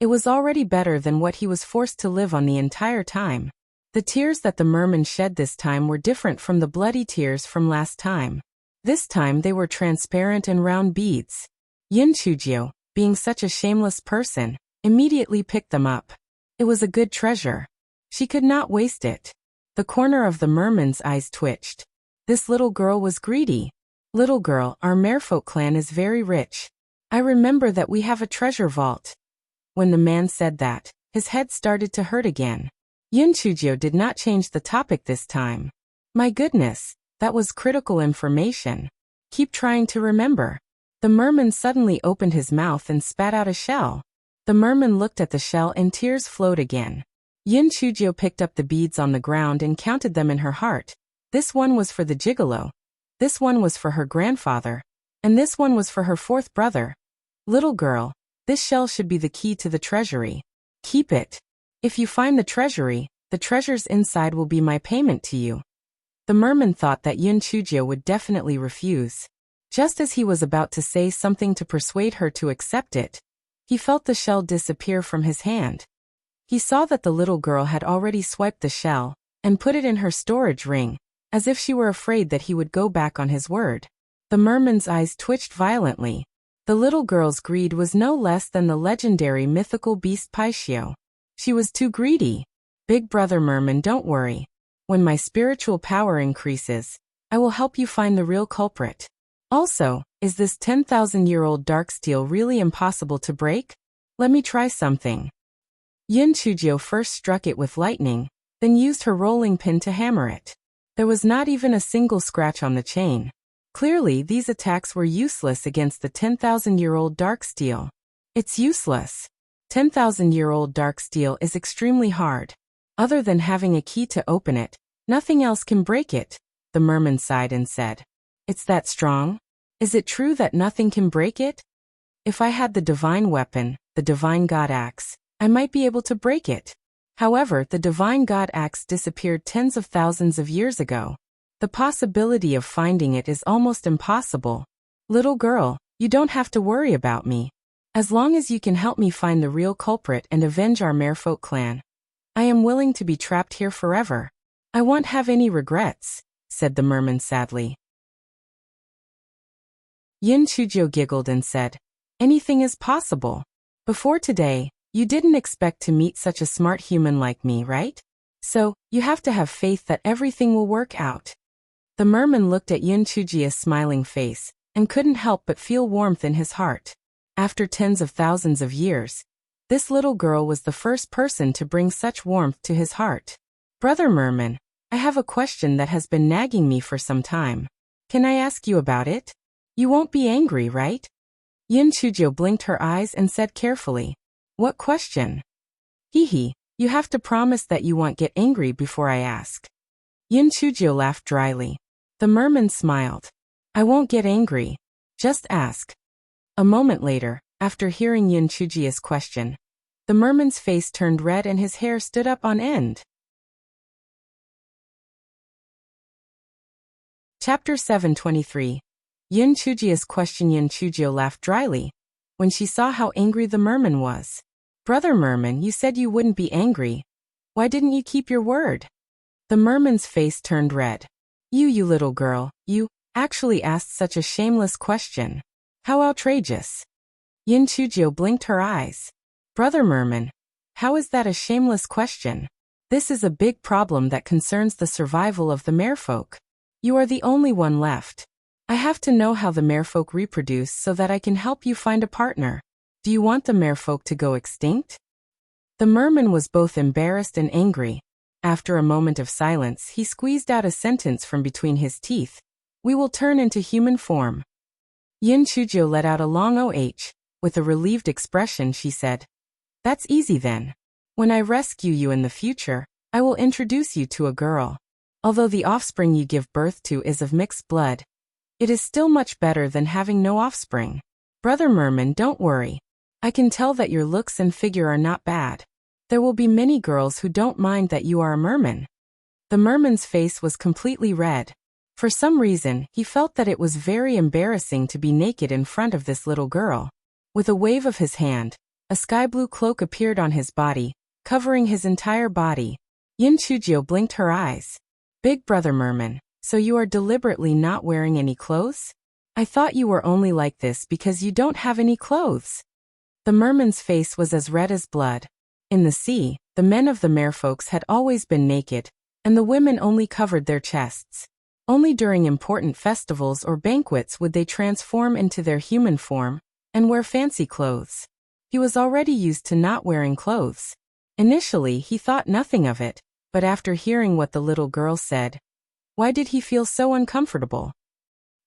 it was already better than what he was forced to live on the entire time. The tears that the merman shed this time were different from the bloody tears from last time. This time they were transparent and round beads. Chujiu, being such a shameless person, immediately picked them up. It was a good treasure. She could not waste it. The corner of the merman's eyes twitched. This little girl was greedy. Little girl, our merfolk clan is very rich. I remember that we have a treasure vault. When the man said that, his head started to hurt again. Chujiu did not change the topic this time. My goodness, that was critical information. Keep trying to remember. The merman suddenly opened his mouth and spat out a shell. The merman looked at the shell and tears flowed again. Chujiu picked up the beads on the ground and counted them in her heart. This one was for the gigolo. This one was for her grandfather. And this one was for her fourth brother. Little girl, this shell should be the key to the treasury. Keep it. If you find the treasury, the treasures inside will be my payment to you. The merman thought that Chujiu would definitely refuse. Just as he was about to say something to persuade her to accept it, he felt the shell disappear from his hand. He saw that the little girl had already swiped the shell and put it in her storage ring, as if she were afraid that he would go back on his word. The merman's eyes twitched violently. The little girl's greed was no less than the legendary mythical beast Paishio. She was too greedy. Big brother Merman, don't worry. When my spiritual power increases, I will help you find the real culprit. Also, is this 10,000-year-old Darksteel really impossible to break? Let me try something. Chujiu first struck it with lightning, then used her rolling pin to hammer it. There was not even a single scratch on the chain. Clearly, these attacks were useless against the 10,000-year-old Darksteel. It's useless. 10,000-year-old Darksteel is extremely hard. Other than having a key to open it, nothing else can break it, the merman sighed and said. It's that strong? Is it true that nothing can break it? If I had the divine weapon, the divine god axe, I might be able to break it. However, the divine god axe disappeared tens of thousands of years ago. The possibility of finding it is almost impossible. Little girl, you don't have to worry about me. As long as you can help me find the real culprit and avenge our merfolk clan, I am willing to be trapped here forever. I won't have any regrets, said the merman sadly. Chujiu giggled and said, anything is possible. Before today, you didn't expect to meet such a smart human like me, right? So, you have to have faith that everything will work out. The merman looked at Chujiu's smiling face, and couldn't help but feel warmth in his heart. After tens of thousands of years, this little girl was the first person to bring such warmth to his heart. Brother Merman, I have a question that has been nagging me for some time. Can I ask you about it? You won't be angry, right? Chujiu blinked her eyes and said carefully, what question? Hee, you have to promise that you won't get angry before I ask. Chujiu laughed dryly. The merman smiled. I won't get angry. Just ask. A moment later, after hearing Chujiu's question, the merman's face turned red and his hair stood up on end. Chapter 723. Chujiu's question. Chujiu laughed dryly when she saw how angry the merman was. Brother Merman, you said you wouldn't be angry. Why didn't you keep your word? The merman's face turned red. You little girl, you actually asked such a shameless question. How outrageous. Yin Chujiu blinked her eyes. Brother Merman, how is that a shameless question? This is a big problem that concerns the survival of the merfolk. You are the only one left. I have to know how the merfolk reproduce so that I can help you find a partner. Do you want the merfolk to go extinct? The merman was both embarrassed and angry. After a moment of silence, he squeezed out a sentence from between his teeth. We will turn into human form. Yin Chujiu let out a long OH. With a relieved expression, she said, That's easy then. When I rescue you in the future, I will introduce you to a girl. Although the offspring you give birth to is of mixed blood, it is still much better than having no offspring. Brother Merman, don't worry. I can tell that your looks and figure are not bad. There will be many girls who don't mind that you are a merman. The merman's face was completely red. For some reason, he felt that it was very embarrassing to be naked in front of this little girl. With a wave of his hand, a sky-blue cloak appeared on his body, covering his entire body. Yin Chujiu blinked her eyes. Big Brother Merman, so you are deliberately not wearing any clothes? I thought you were only like this because you don't have any clothes. The merman's face was as red as blood. In the sea, the men of the merfolks had always been naked, and the women only covered their chests. Only during important festivals or banquets would they transform into their human form and wear fancy clothes. He was already used to not wearing clothes. Initially, he thought nothing of it, but after hearing what the little girl said, why did he feel so uncomfortable?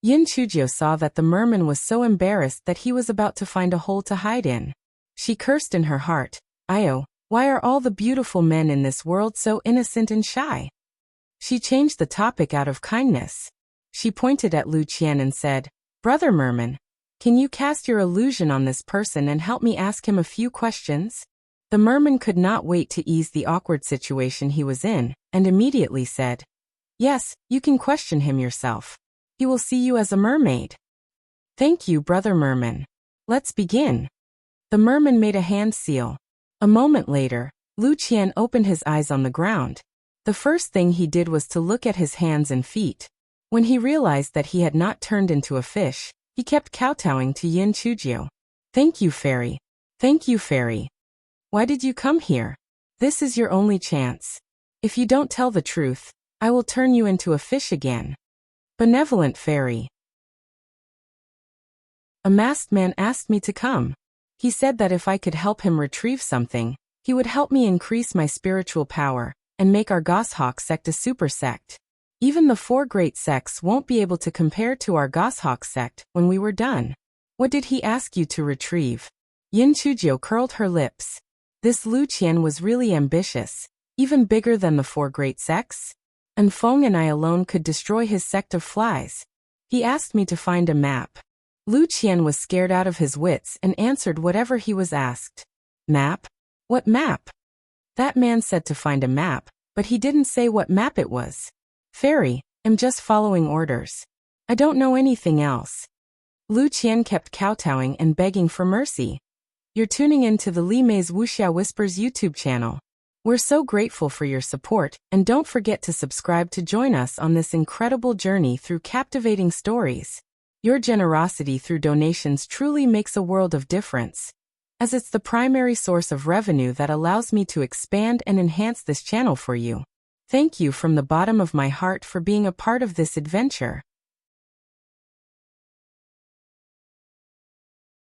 Yin Chujiu saw that the merman was so embarrassed that he was about to find a hole to hide in. She cursed in her heart, Io, why are all the beautiful men in this world so innocent and shy? She changed the topic out of kindness. She pointed at Lu Qian and said, Brother Merman, can you cast your illusion on this person and help me ask him a few questions? The merman could not wait to ease the awkward situation he was in, and immediately said, Yes, you can question him yourself. He will see you as a mermaid. Thank you, Brother Merman. Let's begin. The merman made a hand seal. A moment later, Lu Qian opened his eyes on the ground. The first thing he did was to look at his hands and feet. When he realized that he had not turned into a fish, he kept kowtowing to Yin Chujiu. Thank you, fairy. Thank you, fairy. Why did you come here? This is your only chance. If you don't tell the truth, I will turn you into a fish again. Benevolent fairy. A masked man asked me to come. He said that if I could help him retrieve something, he would help me increase my spiritual power and make our Goshawk sect a super sect. Even the 4 great sects won't be able to compare to our Goshawk sect when we were done. What did he ask you to retrieve? Yin Chujiu curled her lips. This Lu Qian was really ambitious, even bigger than the 4 great sects. And Feng and I alone could destroy his sect of flies. He asked me to find a map. Lu Qian was scared out of his wits and answered whatever he was asked. Map? What map? That man said to find a map, but he didn't say what map it was. Fairy, I'm just following orders. I don't know anything else. Lu Qian kept kowtowing and begging for mercy. You're tuning in to the Li Mei's Wuxia Whispers YouTube channel. We're so grateful for your support, and don't forget to subscribe to join us on this incredible journey through captivating stories. Your generosity through donations truly makes a world of difference, as it's the primary source of revenue that allows me to expand and enhance this channel for you. Thank you from the bottom of my heart for being a part of this adventure.